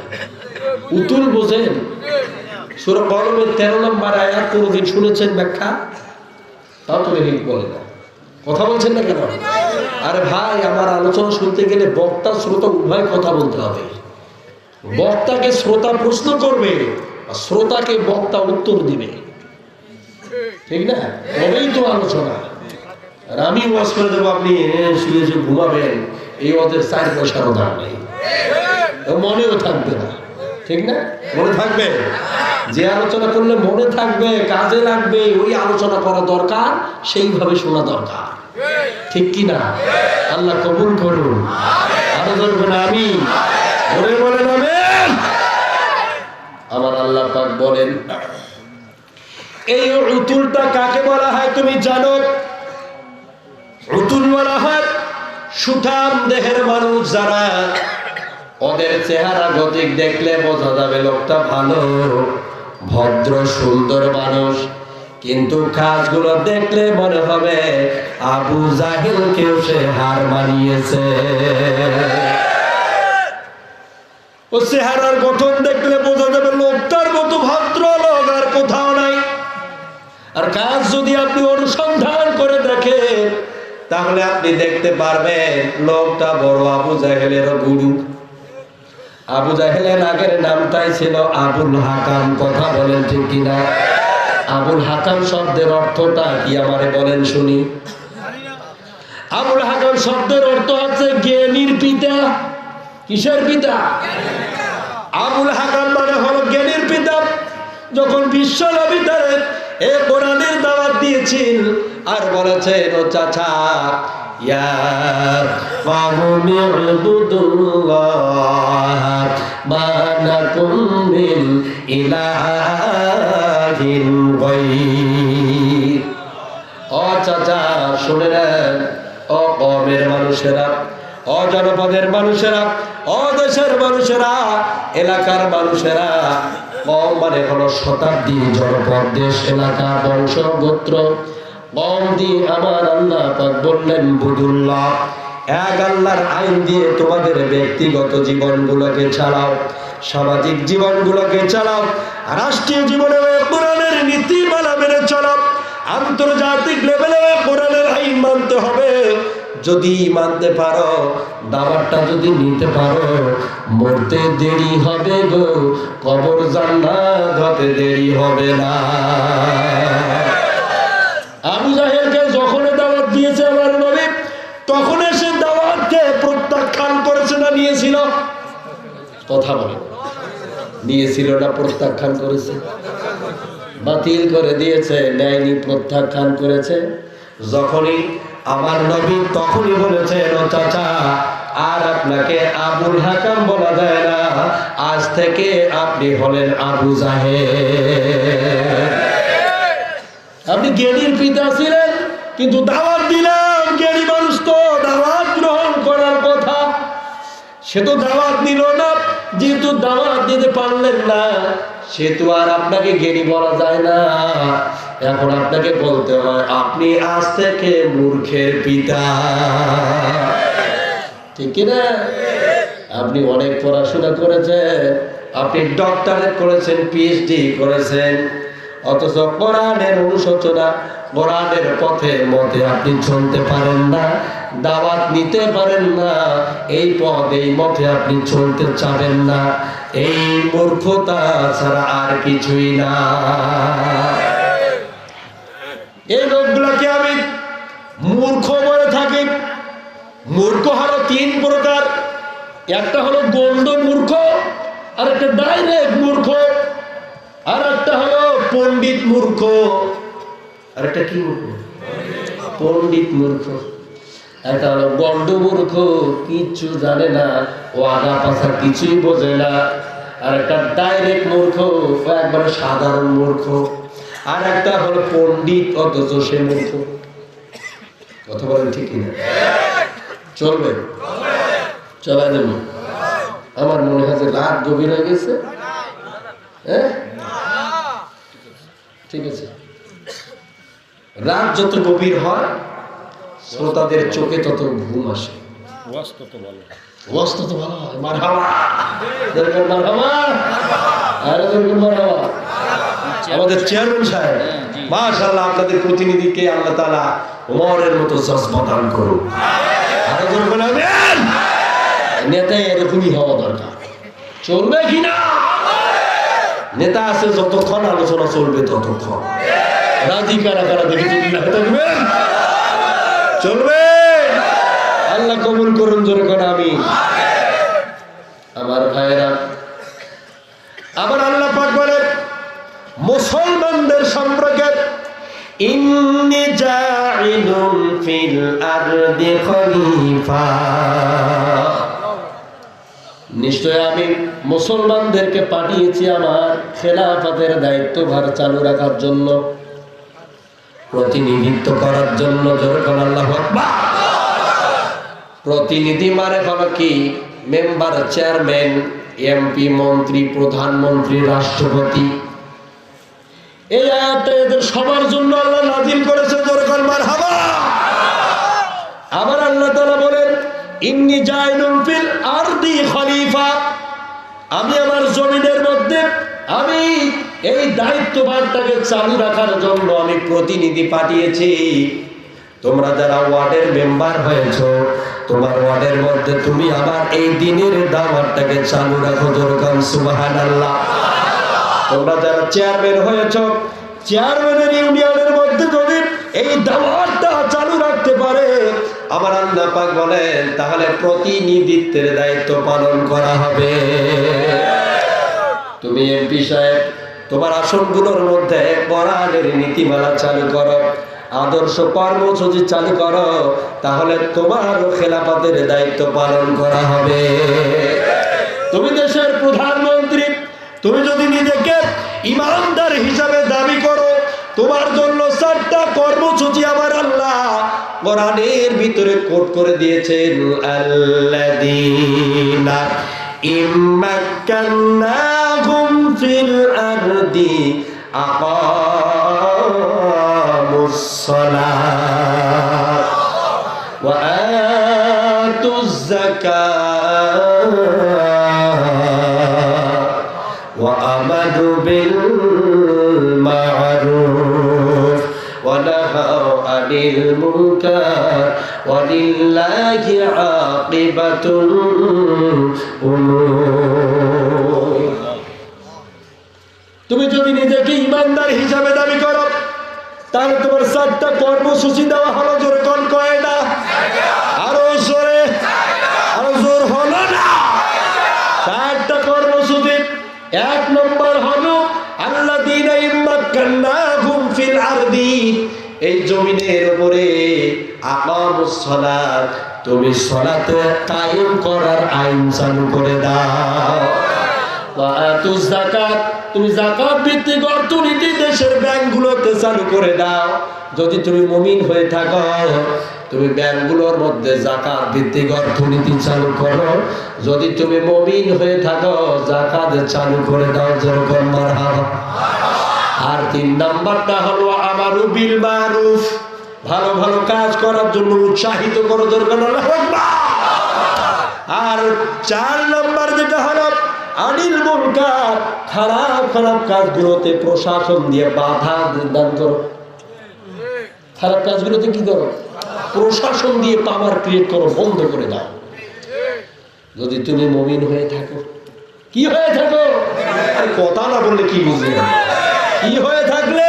উতুল বোঝেন? সূরা কলমের 13 নম্বর আয়াত কোনদিন শুনেছেন ব্যাখ্যা? তাও তো দেখি বলে না। কথা বলছেন না কেন? আরে ভাই, আমার আলোচনা শুনতে গেলে বক্তা শ্রোতা উভয় কথা বলতে হবে। বক্তাকে শ্রোতা প্রশ্ন করবে, আর শ্রোতাকে বক্তা উত্তর দিবে, ঠিক না? তবেই তো আলোচনা। আর আমি ওয়াজ করে দেবো, আপনি শুয়ে শুয়ে ঘুমাবেন, এই ওদের 4 পয়সারও দাম নেই, মনেও থাকবে না, ঠিক না? মনে থাকবে? যে আলোচনা করলে মনে থাকবে, কাজে লাগবে, ওই আলোচনা করা দরকার, সেইভাবে শোনা দরকার, ঠিক কি না? আল্লাহ কবুল করুন। আরো ধরবেন আমি বলে বলেন আমিন। আমার আল্লাহ পাক বলেন, এই উতুলটা কাকে বলা হয় তুমি জানো? উতুল বলা হয় সুঠাম দেহের মানুষ যারা, ওদের চেহারা গতিক দেখলে বোঝা যাবে লোকটা ভালো ভদ্র সুন্দর মানুষ, কিন্তু কাজগুলো দেখলে মনে হবে আবু জাহেলকেও সে হার মানিয়েছে। ও চেহারার গঠন দেখলে বোঝা যাবে লোকটার মতো ভদ্র লোক আর কোথাও নাই। আর কাজ যদি আপনি অনুসন্ধান করে দেখেন, তাহলে আপনি দেখতে পারবেন লোকটা বড় আবু জাহেলের গুরু। আবু জাহেলের আগের নামটাই ছিল আবুল হাকাম। কথা বলেন ঠিক কিনা? আবুল হাকাম শব্দের অর্থটা কি আমারে বলেন শুনি? আবুল হাকাম শব্দের অর্থ হচ্ছে জ্ঞানীর পিতা। কিসের পিতা? আবুল হাকাম মানে হলো জ্ঞানীর পিতা। যখন বিশ্ব নবী তারে এ কোরআনের দাওয়াত দিয়েছেন আর বলেছেন, ও চাচা, ইয়া ফাহুমি ইবুদুল্লাহ মা লাকুম মিন ইলাহিন গায়র। ও চাচা শুনে নেন, ও কওমের মানুষেরা, ও জনপদের মানুষেরা, ও দেশের মানুষেরা, এলাকার মানুষেরা। কম মানে হলো শতাব্দী, জনপদ, দেশ, এলাকা, বংশ, গোত্র। কম দিয়ে আমার আল্লাহ পাক বললেন বুদুল্লাহ, এক আল্লাহর আইন দিয়ে তোমাদের ব্যক্তিগত জীবনগুলোকে চালাও, সামাজিক জীবনগুলোকে চালাও, রাষ্ট্রীয় জীবনে কোরআনের নীতিমালা মেনে চালাও, আন্তর্জাতিক লেভেলে কোরআনের আইন মানতে হবে। যদি মানতে পারো, দাওয়াতটা যদি নিতে পারো, মরতে দেরি হবে গো, কবর জান্নাত হতে দেরি হবে না। আবু জাহেলকে যখন দাওয়াত দিয়েছে আমার নবী, তখন সে দাওয়াতকে প্রত্যাখ্যান করেছে না নিয়েছিল? কথা বলে, নিয়েছিল না প্রত্যাখ্যান করেছে? বাতিল করে দিয়েছে, নেয়নি, প্রত্যাখ্যান করেছে। যখনই আমার নবী তখনই বলেছেন, ও চাচা, আর আপনাকে আবুল হাকাম বলা যায় না, আজ থেকে আপনি হলেন আবু জাহেল। আপনি জ্ঞানীর পিতা ছিলেন, কিন্তু দাওয়াত দিলাম, জ্ঞানী মানুষ তো দাওয়াত গ্রহণ করার কথা, সে তো দাওয়াত নিল না। যেহেতু দাওয়াত দিতে পারলেন না, সে তো আর আপনাকে জ্ঞানী বলা যায় না। এখন আপনাকে বলতে হয় আপনি আজ থেকে মূর্খের পিতা, ঠিক না? আপনি অনেক পড়াশোনা করেছেন, আপনি ডক্টরেট করেছেন, পিএইচডি করেছেন, অথচ কোরআনের অনুশোচনা, কোরআনের পথে মতে আপনি চলতে পারেন না, দাওয়াত নিতে পারেন না, এই পথ এই মতে আপনি চলতে চাবেন না। এই মূর্খতা ছাড়া আর কিছুই না। এই লোকগুলাকে আমি মূর্খ বলে থাকি। মূর্খ হলো 3 প্রকার। একটা হলো গণ্ড মূর্খ, আর একটা ডাইরেক্ট মূর্খ, আর একটা হলো পণ্ডিত মূর্খ, আর একটা কি মূর্খ? পণ্ডিত মূর্খ। একটা হলো গণ্ড মূর্খ, কিচ্ছু জানে না, ও আগা পাছা কিছুই বোঝে না। আর একটা ডাইরেক্ট মূর্খ, একবারে সাধারণ মূর্খ। আর একটা হলো পণ্ডিত অথচ সে মূর্খ। কথা বলেন ঠিক কিনা? চলবে? চলা যাবে? আমার মনে হয় যে রাত গভীর হয়ে গেছে। হ্যাঁ, ঠিক আছে। রাত যত গভীর হয় শ্রোতাদের চোখে তত ঘুম আসে, ওয়াজ তত ভালো হয়। মারহাবা, দরকার মারহাবা, আরে দরকার মারহাবা। আমাদের চেয়ারম্যান সাহেব, মাশাআল্লাহ, আপনাদের প্রতিনিধিকে আল্লাহ তাআলা ওমরের মতো জজবা দান করুন। আরে দরকার আমিন। নেতা এরকমই হওয়া দরকার। চলবে কিনা? নেতা আছে যতক্ষণ আলোচনা চলবে ততক্ষণ। রাজি কারা কারা দেখি থাকবেন? চলবে। আল্লাহ কবুল করুন, জোরে করে আমিন। আমার ভাইয়েরা, আবার আল্লাহ পাক বলেন মুসলমানদের সম্পর্কে, ইন্নী জাইলুন ফিল আরদি খলিফা, নিশ্চয় আমি মুসলমানদেরকে পাঠিয়েছি আমার খেলাফতের দায়িত্বভার চালু রাখার জন্য, প্রতিনিধিত্ব করার জন্য। যখন আল্লাহু আকবার। প্রতিনিধি মানে হলো কি? মেম্বার, চেয়ারম্যান, এমপি, মন্ত্রী, প্রধানমন্ত্রী, রাষ্ট্রপতি। এই আয়াতটা এদের সবার জন্য আল্লাহ নাযিল করেছে। যখন মারহাবা। আবার আল্লাহ তাআলা বলেন ইন্নী জাইলুন ফিল আরদি খলিফা, আমি আমার জমিনের মধ্যে আমি এই দায়িত্বভারটাকে চালু রাখার জন্য আমি প্রতিনিধি পাঠিয়েছি। তোমরা যারা ওয়ার্ডের মেম্বার হয়েছো, তোমার ওয়ার্ডের মধ্যে তুমি আবার এই দ্বীনের দাওয়াতটাকে চালু রাখো। যেরকম সুবহানাল্লাহ। তোমরা যারা চেয়ারম্যান হয়েছো, চেয়ারম্যানের ইউনিয়নের মধ্যে যদি এই দাওয়াতটা চালু রাখতে পারে, আমার আল্লাহ পাক বলেন তাহলে প্রতিনিধিত্বের দায়িত্ব পালন করা হবে। তুমি এমপি সাহেব, তোমার আসনগুলোর মধ্যে কোরআনের নীতিমালা চালু করো, আদর্শ কর্মসূচি চালু করো, তাহলে তোমারও খেলাফতের দায়িত্ব পালন করা হবে। তুমি দেশের প্রধানমন্ত্রী, তুমি যদি নিজেকে ইমানদার হিসাবে দাবি করো, তোমার জন্য 4টা কর্মসূচি আমার আল্লাহ কোরআনের ভিতরে কোট করে দিয়েছেন। আল্লাযীনা ইম্মাক্কান্নাহুম ফিল আরদি আকামুস সালাত ওয়া আতুজ যাকাত ওয়া আমারু বিল মা'রুফ ওয়া নাহাউ আনিল মুনকার ওয়ালিল্লাহি আকিবাতুল উমুর। তুমি যদি নিজেকে ইমানদার হিসাবে দাবি করো, তাহলে তোমার 4টা কর্মসূচি দেওয়া হলো। জোরে কোন কয়টা? আরো জোরে, আরো জোর হলো না? 4টা কর্মসূচি। 1 নম্বর হলো আল্লাযীনা ইম্মাক্কান্নাহুম ফিল আরদি, এই জমিনের উপরে আকামুস সালাত, তুমি সালাতে কায়েম করার আইন চালু করে দাও। ওয়া আতুজ যাকাত, তুমি যাকাত ভিত্তিক অর্থনীতি দেশের ব্যাংকগুলোতে চালু করে দাও। যদি তুমি মুমিন হয়ে থাকো, তুমি ব্যাংকগুলোর মধ্যে যাকাত ভিত্তিক অর্থনীতি চালু করো। যদি তুমি মুমিন হয়ে থাকো, যাকাত চালু করে দাও। যেরকম মারহাবা। আর 3 নাম্বারটা হলো আমারু বিল মারুফ, ভালো ভালো কাজ করার জন্য উৎসাহিত করো। দরকার আল্লাহু আকবার। আর 4 নাম্বার যেটা হলো আনিল মুনকার, খারাপ খারাপ কাজগুলোতে প্রশাসন দিয়ে বাধা দান করো। খারাপ কাজগুলোতে কি করো? প্রশাসন দিয়ে পাওয়ার ক্রিয়েট করো, বন্ধ করে দাও। যদি তুমি মুমিন হয়ে থাকো, কি হয়ে থাকো? কথা না বললে কি বুঝবে? কি হয়ে থাকলে?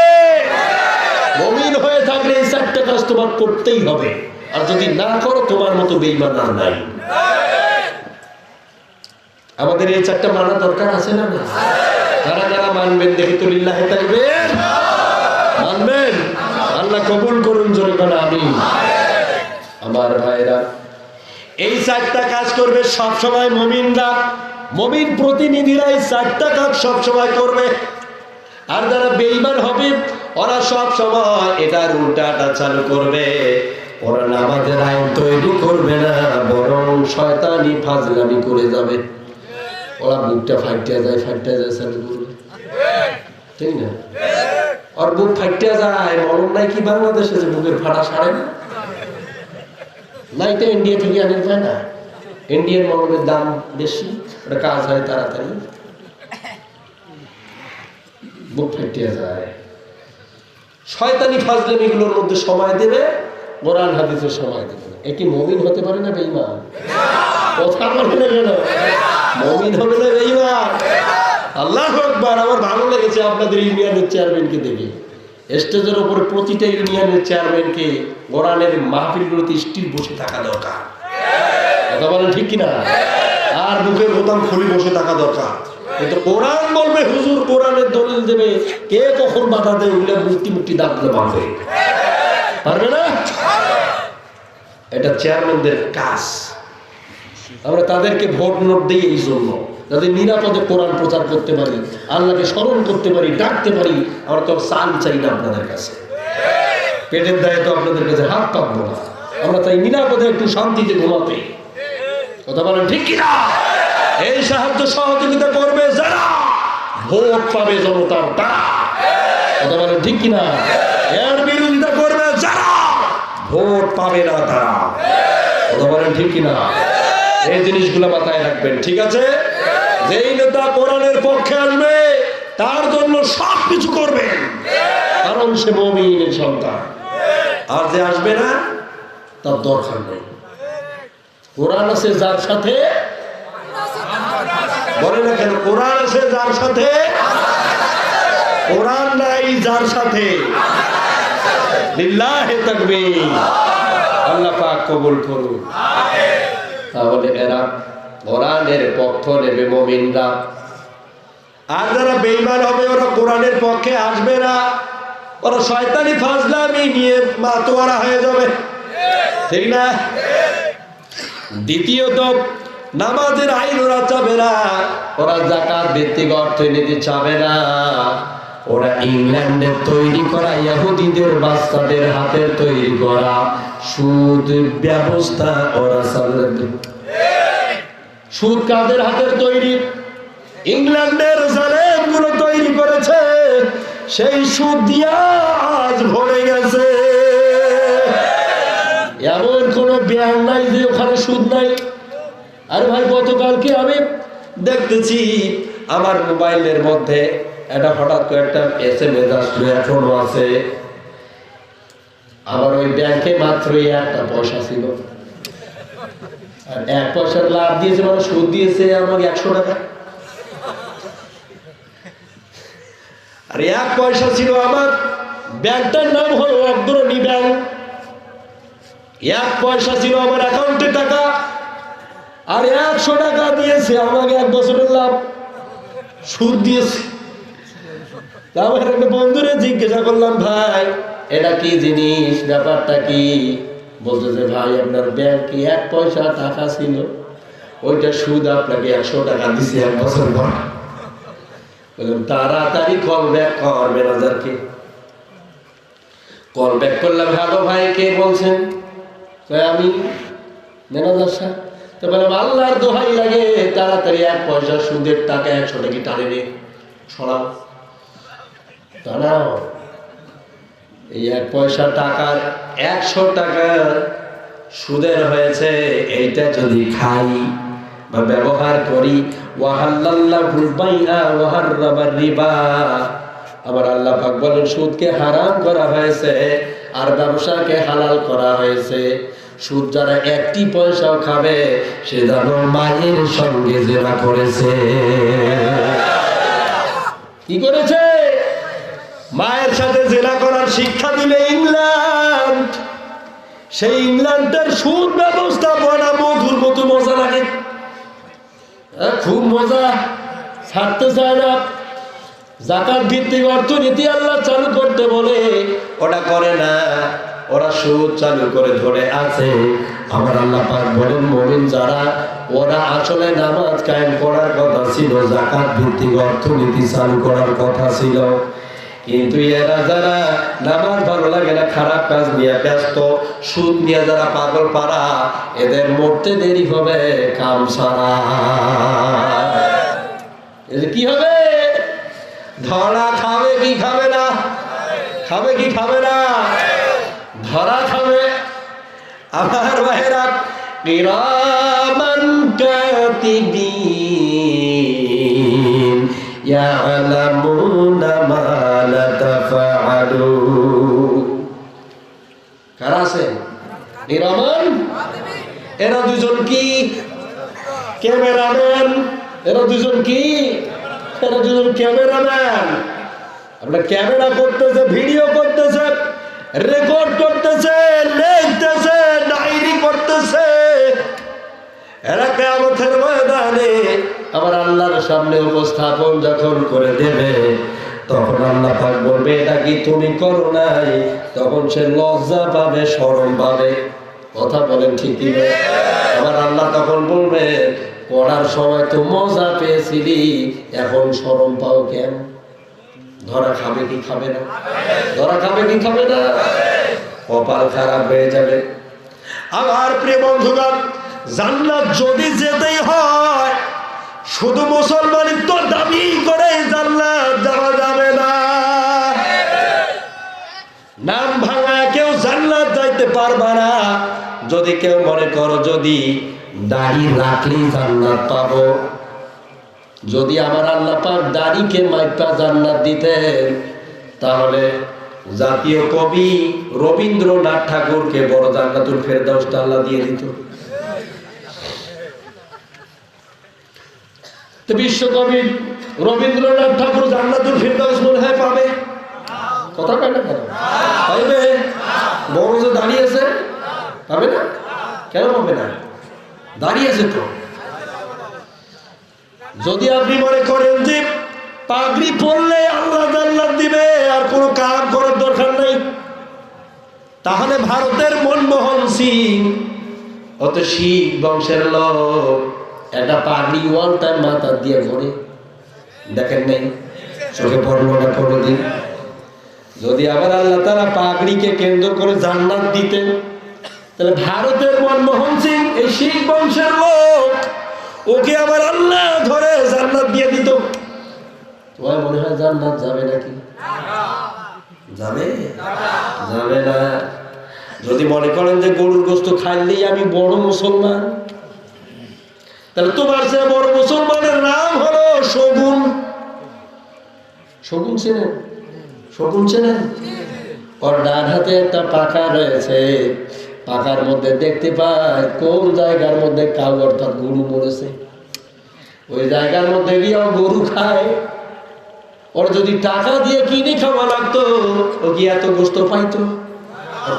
মুমিন হয়ে থাকলে এই 4টা কাজ তোমার করতেই হবে। আর যদি না করো, তোমার মতো বেঈমান আর নাই। আমাদের এই 4টা মানা দরকার আছে না? যারা যারা মানবেন দেখি তো লিল্লাহি তাকবীর। মানবেন? আল্লাহ কবুল করুন। জোরে বলেন আমিন। আমার ভাইরা, এই 4টা কাজ করবে সবসময় মুমিনরা। মুমিন প্রতিনিধিরা এই 4টা কাজ সবসময় করবে। আর যারা বেঈমান হবে, ওরা সব সময় এটার উল্টাটা চালু করবে। ওরা নামাজের আইন তৈরি করবে না, বরং শয়তানি ফাজলামি করে যাবে। ওরা বুকটা ফাইটে যায় চালু করবে, ঠিক না? আর বুক ফাইটে যায়, মলম নাই কি বাংলাদেশে যে বুকের ফাটা সারে না? না, এটা ইন্ডিয়া থেকে আনেন যায় না। ইন্ডিয়ান মলমের দাম বেশি, ওটা কাজ হয় তাড়াতাড়ি, বুক ফাইটে যায়। শয়তানি ফাজলামি গুলোর মধ্যে সময় দেবে, কোরআন হাদিসের সময় দেবে না। এটি মুমিন হতে পারে না বেঈমান? কথা বলে না কেন? মুমিন হবে না বেঈমান? আল্লাহু আকবার। আমার ভালো লেগেছে আপনাদের ইউনিয়নের চেয়ারম্যানকে দেখে। স্টেজের উপরে প্রতিটা ইউনিয়নের চেয়ারম্যানকে কোরআনের মাহফিলগুলোতে স্টিল বসে থাকা দরকার। কথা বলেন ঠিক কিনা? আর বুকের বোতাম খুলে বসে থাকা দরকার। কিন্তু কোরআন বলবে, হুজুর কোরআনের দলিল দেবে, কে কখন বাধা দেয় ওগুলো মুক্তি দাঁতলে বাঁধবে পারবে না। এটা চেয়ারম্যানদের কাজ। আমরা তাদেরকে ভোট নোট দিই এই জন্য, যাতে নিরাপদে কোরআন প্রচার করতে পারি, আল্লাহকে স্মরণ করতে পারি, ডাকতে পারি। আমরা তো চাল চাই না আপনাদের কাছে, পেটের দায়ে তো আপনাদের কাছে হাত পাবো না। আমরা চাই নিরাপদে একটু শান্তিতে ঘুমাতে। কথা বলেন ঠিক কিনা? এই সাহায্য সহযোগিতা করবে যারা, ভোট পাবে জনতার তারা। কথা বলেন ঠিক কিনা? এর বিরোধিতা করবে যারা, ভোট পাবে না তারা। কথা বলেন ঠিক কিনা? এই জিনিসগুলো মাথায় রাখবেন, ঠিক আছে? যেই নেতা কোরআনের পক্ষে আসবে তার জন্য সবকিছু করবেন, কারণ সে মুমিনের সন্তান। আর যে আসবে না তার দরকার নেই। কোরআন আছে যার সাথে, বলে না কেন? কোরআন আছে যার সাথে, কোরআন নাই যার সাথে। লিল্লাহি তাকবীর। আল্লাহ পাক কবুল করুন। তাহলে এরা কোরআনের পক্ষ নেবে মুমিনরা, আর যারা বেঈমান হবে ওরা কোরআনের পক্ষে আসবে না। ওরা শয়তানি ফাজলামি নিয়ে মাতোয়ারা হয়ে যাবে, ঠিক না? দ্বিতীয়ত, নামাজের আইন ওরা চাবে না, ওরা যাকাত ভিত্তিক অর্থনীতি চাবে না। ওরা ইংল্যান্ডের তৈরি করা, ইহুদিদের বাচ্চাদের হাতের তৈরি করা সুদ ব্যবস্থা ওরা চালাবে। সুদ কাদের হাতের তৈরি? ইংল্যান্ডের জালেমগুলো তৈরি করেছে। সেই সুদ দিয়া আজ ভরে গেছে। এমন কোন ব্যাংক নাই যে ওখানে সুদ নাই। আর ভাই, গতকালকে আমি দেখতেছি আমার মোবাইলের মধ্যে এটা হঠাৎ করে একটা SMS আসলো, এখনো আছে। আমার ওই ব্যাংকে মাত্র 1 পয়সা ছিল, আর 1 পয়সার লাভ দিয়েছে, মানে সুদ দিয়েছে আমাকে 100 টাকা। আর 1 পয়সা ছিল আমার। ব্যাংকটার নাম হলো অগ্রণী ব্যাংক। 1 পয়সা ছিল আমার অ্যাকাউন্টে টাকা, আর 100 টাকা দিয়েছে আমাকে 1 বছরের লাভ, সুদ দিয়েছে। আমার একটা বন্ধুরে জিজ্ঞাসা করলাম, ভাই এটা কি জিনিস, ব্যাপারটা কি? বলতেছে, ভাই আপনার ব্যাংকে 1 পয়সা টাকা ছিল, ওইটা সুদ আপনাকে 100 টাকা দিচ্ছে 1 বছর পর। বললাম, তাড়াতাড়ি কল ব্যাক কর ম্যানেজারকে। কল ব্যাক করলাম, হ্যালো ভাই, কে বলছেন? আমি ম্যানেজার সাহেব। তো বললাম, আল্লাহর দোহাই লাগে, তাড়াতাড়ি 1 পয়সা সুদের টাকা 100 টাকা টানে নিয়ে সরাও। দাঁড়াও, এই 1 পয়সা টাকার 100 টাকা সুদের হয়েছে। এইটা যদি খাই বা ব্যবহার করি, ওয়াহাল্লাল্লাহুল বাইআ ওয়া হাররামার রিবা, আবার আল্লাহ পাক বলেন সুদকে হারাম করা হয়েছে আর ব্যবসাকে হালাল করা হয়েছে। সুদ যারা 1টি পয়সাও খাবে সে যেন মায়ের সঙ্গে জেনা করেছে। কি করেছে? মায়ের সাথে জেনা করার শিক্ষা দিলে ইংল্যান্ড। সেই ইংল্যান্ডের সুদ ব্যবস্থাপনা মধুর মতো মজা লাগে, খুব মজা, ছাড়তে চায় না। যাকাত ভিত্তিক অর্থনীতি আল্লাহ চালু করতে বলে, ওটা করে না, ওরা সুদ চালু করে ধরে আছে। আমার আল্লাহ পাক বলেন, মুমিন যারা, ওরা আসলে নামাজ কায়েম করার কথা ছিল, যাকাত ভিত্তিক অর্থনীতি চালু করার কথা ছিল, কিন্তু এরা যারা নামাজ ভালো লাগে না, খারাপ কাজ নিয়ে ব্যস্ত, সুদ নিয়ে যারা পাগল পারা, এদের মরতে দেরি হবে কাম সারা। কি হবে? ধরা খাবে কি খাবে না? খাবে কি খাবে না? ধরা খাবে। আমার ভাইরা, কিরামান কাতিবিন ইয়ালামুনা মা লা তাফআলুন। কারা আছে? কিরামান। এরা দুজন কি? ক্যামেরাম্যান। এরা দুজন কি? এরা দুজন ক্যামেরাম্যান। আপনার ক্যামেরা করতেছে, ভিডিও করতেছে, রেকর্ড করতেছে, লিখতেছে, ডায়েরি করতেছে। এরা কিয়ামতের ময়দানে আমার আল্লাহর সামনে উপস্থাপন যখন করে দেবে, তখন আল্লাহ পাক বলবে, এটা কি তুমি করো নাই? তখন সে লজ্জা পাবে, শরম পাবে। কথা বলেন ঠিক কি? আমার আল্লাহ তখন বলবে, করার সময় তো মজা পেয়েছিলি, এখন শরম পাও কেন? ধরা খাবে কি খাবে না? ধরা খাবে কি খাবে না? কপাল খারাপ হয়ে যাবে। আমার প্রিয় বন্ধুগণ, জান্নাত যদি যেতেই হয়, শুধু মুসলমানিত্ব দাবি করে জান্নাত যাওয়া যাবে না। নাম ভাঙা কেউ জান্নাত যাইতে পারবে না। যদি কেউ মনে করো যদি দাড়ি রাখলেই জান্নাত পাবো, যদি আমার আল্লাহ পাক দাড়িকে মাইপা জান্নাত দিতেন, তাহলে জাতীয় কবি রবীন্দ্রনাথ ঠাকুরকে বড় জান্নাতুল ফেরদাউসটা আল্লাহ দিয়ে দিত। তো বিশ্বকবি রবীন্দ্রনাথ ঠাকুর জান্নাতুল ফেরদাউস মনে হয় পাবে? কথা কয় না কেন? পাইবে। বড় যে দাঁড়িয়েছে পাবে না? কেন পাবে না? দাঁড়িয়েছে তো। যদি আপনি মনে করেন যে পাগড়ি পরলে আল্লাহ জান্নাত দিবে আর কোনো কাজ করার দরকার নেই, তাহলে ভারতের মনমোহন সিং, অত শিখ বংশের লোক, একটা পাগড়ি ওয়ান টাইম মাথা দিয়ে ঘরে দেখেন নাই? চোখে পড়লো না কোনোদিন? যদি আবার আল্লাহ তাআলা পাগড়িকে কেন্দ্র করে জান্নাত দিতেন, তাহলে ভারতের মনমোহন সিং, এই শিখ বংশের লোক, ওকে আবার আল্লাহ ধরে জান্নাত দিয়ে দিত। তোমার মনে হয় জান্নাত যাবে নাকি? যাবে? যাবে না। যদি মনে করেন যে গরুর গোশত খাইলেই আমি বড় মুসলমান, তাহলে তোমার সে বড় মুসলমানের নাম হলো শগুন। শগুন চেনেন? শগুন চেনেন? ওর ডান হাতে একটা পাখা রয়েছে, পাখার মধ্যে দেখতে পায় কোন জায়গার মধ্যে কাউ অর্থাৎ গরু মরেছে, ওই জায়গার মধ্যে গিয়েও গরু খায়। ওর যদি টাকা দিয়ে কিনে খাওয়া লাগতো, ও কি এত গোস্ত পাইতো?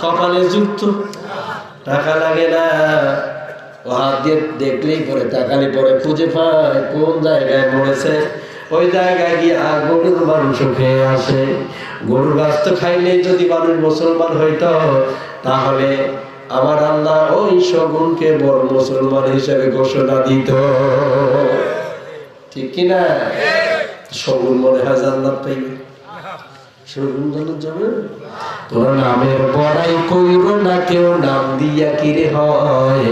কপালে যুক্ত টাকা লাগে না, ও হাত দিয়ে দেখলেই পরে, তাকালে পরে খুঁজে পায় কোন জায়গায় মরেছে, ওই জায়গায় গিয়ে গরুর মাংস খেয়ে আসে। গরুর গাছ খাইলেই যদি মানুষ মুসলমান হইতো, তাহলে আমার আল্লাহ ওই শগুনকে বড় মুসলমান হিসেবে ঘোষণা দিত। ঠিক কিনা? শগুন মনে হয় জান্নাত পাইবে। শগুন জান্নাত যাবে? তোরা নামের বড়াই কইরো না, কেউ নাম দিয়া কিরে হয়,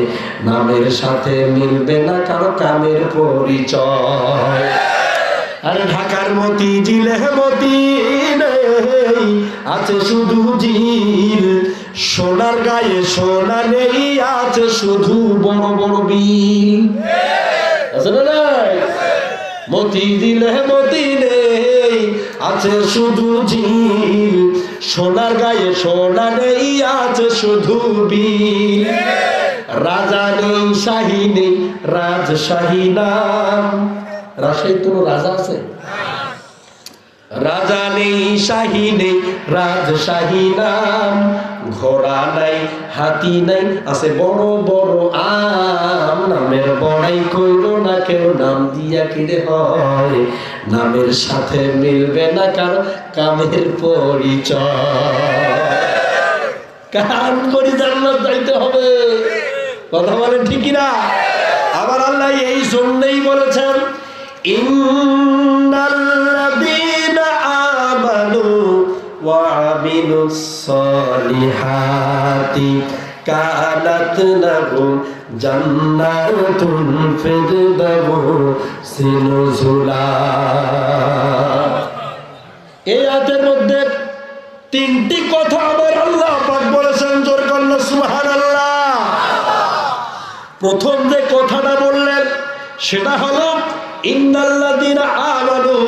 নামের সাথে মিলবে না কারো কামের পরিচয়। আরে ঢাকার মতি জিলে মতি নেই, আছে শুধু জিল, সোনার গায়ে সোনা নেই, আছে শুধু বড় বড় বিল। আছে না নাই? মতি দিলে মতি নেই, আছে শুধু ঝিল, সোনার গায়ে সোনা নেই, আছে শুধু বিল। রাজা নেই শাহী নেই, রাজশাহী নাম। রাজশাহীর কোনো রাজা আছে? রাজা নেই শাহী নেই, রাজশাহী নাম। ঘোড়া নাই হাতি নাই, আছে বড় বড় আম। নামের বড়াই কইরো না কেউ, নাম দিয়া কিরে হয়, নামের সাথে মিলবে না কারো কামের পরিচয়। কাম করি জান্নাত যাইতে হবে। কথা বলেন ঠিক না? আবার আল্লাহ এই জন্যই বলেছেন, ইন্নাল্লাযীনা আমানু ওয়া আমিলুস সালিহাতি কানাত লাহুম জান্নাতুল ফিরদাউসি নুজুলা। এই আয়াতের মধ্যে তিনটি কথা আমার আল্লাহ পাক বলেছেন, জোর করলে সুবহানাল্লাহ। প্রথম যে কথাটা বললেন সেটা হলো ইন্নাল্লাযীনা আমানু,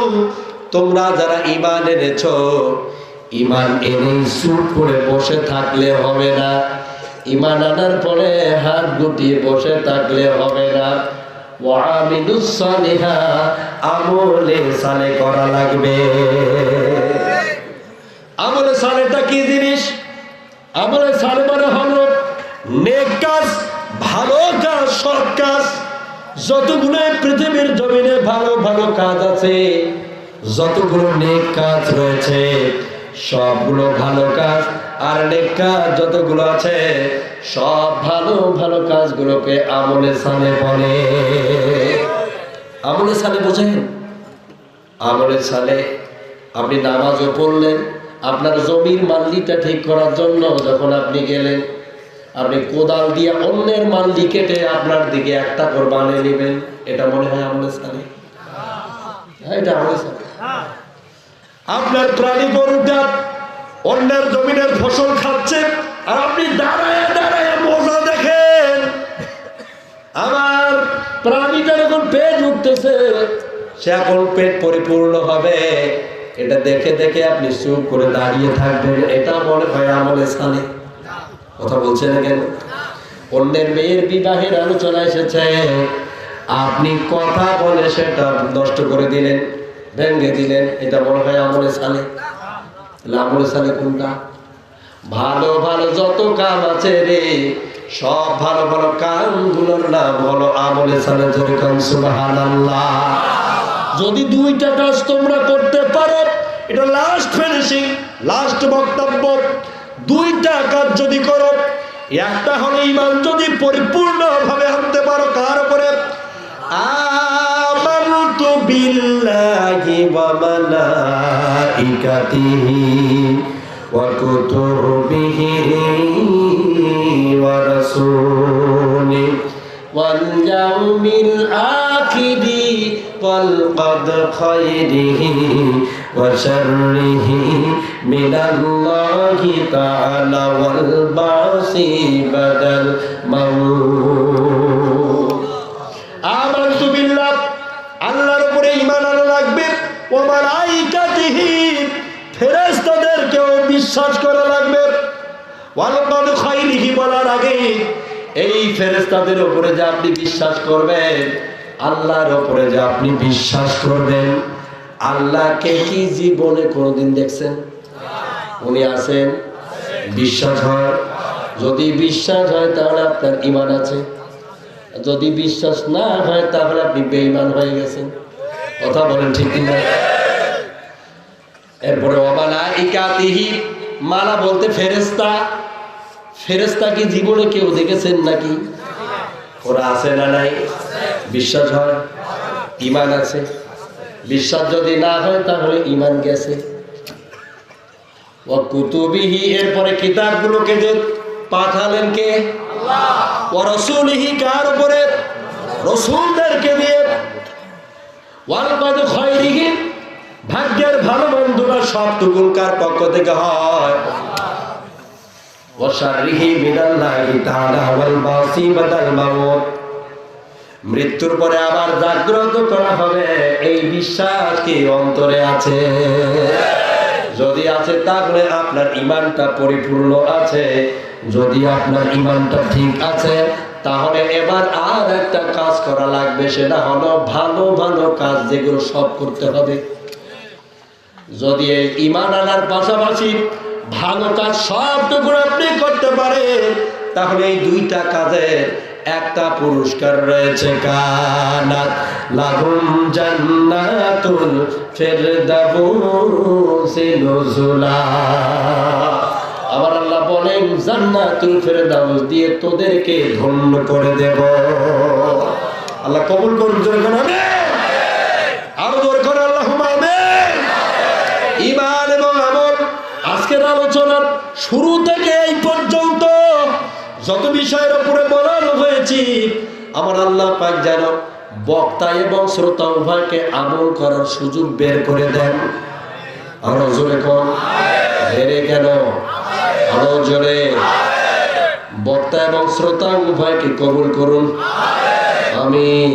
তোমরা যারা ঈমান এনেছো, ঈমান এনে চুপ করে বসে থাকলে হবে না, ঈমান আনার পরে হাত গুটিয়ে বসে থাকলে হবে না। ওয়া আমিলুস সালিহাত, আমলে সালেহ করা লাগবে। আমলে সালেহটা কি জিনিস? আমলে সালেহ মানে হলো নেক কাজ, ভালো কাজ, সৎ কাজ। যতগুলো পৃথিবীর জমিনে ভালো ভালো কাজ আছে, যতগুলো নেক কাজ রয়েছে, সবগুলো ভালো কাজ। আর নেক কাজ যতগুলো আছে, সব ভালো ভালো কাজগুলোকে আমলে সালেহ বলে। আমলে সালেহ বোঝেন? আমলে সালেহ, আপনি নামাজও পড়লেন, আপনার জমির মাল্লিটা ঠিক করার জন্য যখন আপনি গেলেন, আপনি কোদাল দিয়ে অন্যের মাল্লি কেটে আপনার দিকে একটা কোরবানি নেবেন, এটা মনে হয় আমলে সালেহ? এটা আমলে সালেহ। আপনার প্রাণী গরুটা অন্যের জমিনের ফসল খাচ্ছে, আর আপনি দাঁড়ায় দাঁড়ায় মজা দেখেন। আমার প্রাণীটা যখন পেট উঠতেছে, সে এখন পেট পরিপূর্ণ হবে, এটা দেখে দেখে আপনি চুপ করে দাঁড়িয়ে থাকবেন, এটা মনে হয় আমলে সালেহ? কথা বলছেন না কেন? অন্যের মেয়ের বিবাহের আলোচনা এসেছে, আপনি কথা বলে সেটা নষ্ট করে দিলেন, ভেঙে দিলেন, এটা মনে হয় আমলে সালেহ? আমলে সালেহ কোনটা? ভালো ভালো যত কাম আছে রে, সব ভালো ভালো কামগুলোর নাম হলো আমলে সালেহ। যেরকম সুবহানাল্লাহ। যদি দুইটা কাজ তোমরা করতে পারো, এটা লাস্ট ফিনিশিং, লাস্ট বক্তব্য। দুইটা কাজ যদি করো, একটা হলো ঈমান যদি পরিপূর্ণভাবে আনতে পারো, কার উপরে? আমানতু বিল্লাহি ওয়া মালাইকাতিহি ওয়া কুতুবিহি ওয়া রাসূলিহি ওয়াল ইয়াউমিল আখিরি ওয়াল কদর খায়রিহি ওয়া শাররিহি মিনাল্লাহি তাআলা ওয়াল বাসি বাদাল মাউত। আমানতু বিল্লাহ, আল্লাহর উপরে ঈমান আনা লাগবে। ওয়া মালাইকাতিহি, ফেরেশতাদেরকেও বিশ্বাস করা লাগবে। ওয়াল কদর খায়রিহি বলার আগে এই ফেরেশতাদের উপরে যে আপনি বিশ্বাস করবেন, আল্লাহর উপরে যে আপনি বিশ্বাস করবেন, আল্লাহকে কি জীবনে কোনোদিন দেখছেন? উনি আছেন? বিশ্বাস হয়? যদি বিশ্বাস হয় তাহলে আপনার ঈমান আছে, যদি বিশ্বাস না হয় তাহলে আপনি বেঈমান হয়ে গেছেন। কথা বলেন ঠিক কিনা? এরপরে ওয়া মালাইকাতিহি, মালা বলতে ফেরেশতা। ফেরেশতা কি জীবনে কেউ দেখেছেন নাকি? ওরা আছে না নাই? বিশ্বাস হয়, ঈমান আছে। বিশ্বাস যদি না হয় তাহলে ঈমান গেছে। ওয়া কুতুবিহি, এরপরে কিতাবগুলোকে যে পাঠালেন কে? আল্লাহ। ওয়া রাসূলিহি, কার উপরে? রাসূলদেরকে দিয়ে। ওয়াল কদর খায়রিহি, ভাগ্যের ভালো বন্ধুরা সবটুকু কার পক্ষ থেকে হয়? ওয়া শাররিহি মিনাল্লাহি তাআলা ওয়াল বাসি বাদাল মাউত, মৃত্যুর পরে আবার জাগ্রত করা হবে, এই বিশ্বাস কি অন্তরে আছে? যদি আছে তাহলে আপনার ঈমানটা পরিপূর্ণ আছে। যদি আপনার ঈমানটা ঠিক আছে, তাহলে এবার আর একটা কাজ করা লাগবে, সেটা হলো ভালো ভালো কাজ, যেগুলো সব করতে হবে। যদি এই ঈমান আনার পাশাপাশি ভালো কাজ সবটুকু আপনি করতে পারেন, তাহলে এই দুইটা কাজের একটা পুরস্কার রয়েছে। কানাত লাহুম জান্নাতুল ফিরদাউসি নুজুলা, আমার আল্লাহ বলেন জান্নাতুল ফিরদাউস দিয়ে তোদেরকে ধন্য করে দেব। আল্লাহ কবুল করুন। জোরে করে আমিন। আরো জোরে করে আল্লাহুম্মা আমিন। ঈমান এবং আমল, আজকের আলোচনার শুরু থেকে এই পর্যন্ত যত বিষয়ের উপরে বলানো হয়েছে, আমার আল্লাহ পাক যেন বক্তা এবং শ্রোতা উভয়কে আমল করার সুযোগ বের করে দেন। আর জোরে কোন হেরে কেন? আরো জোরে। বক্তা এবং শ্রোতা উভয়কে কবুল করুন, আমিন।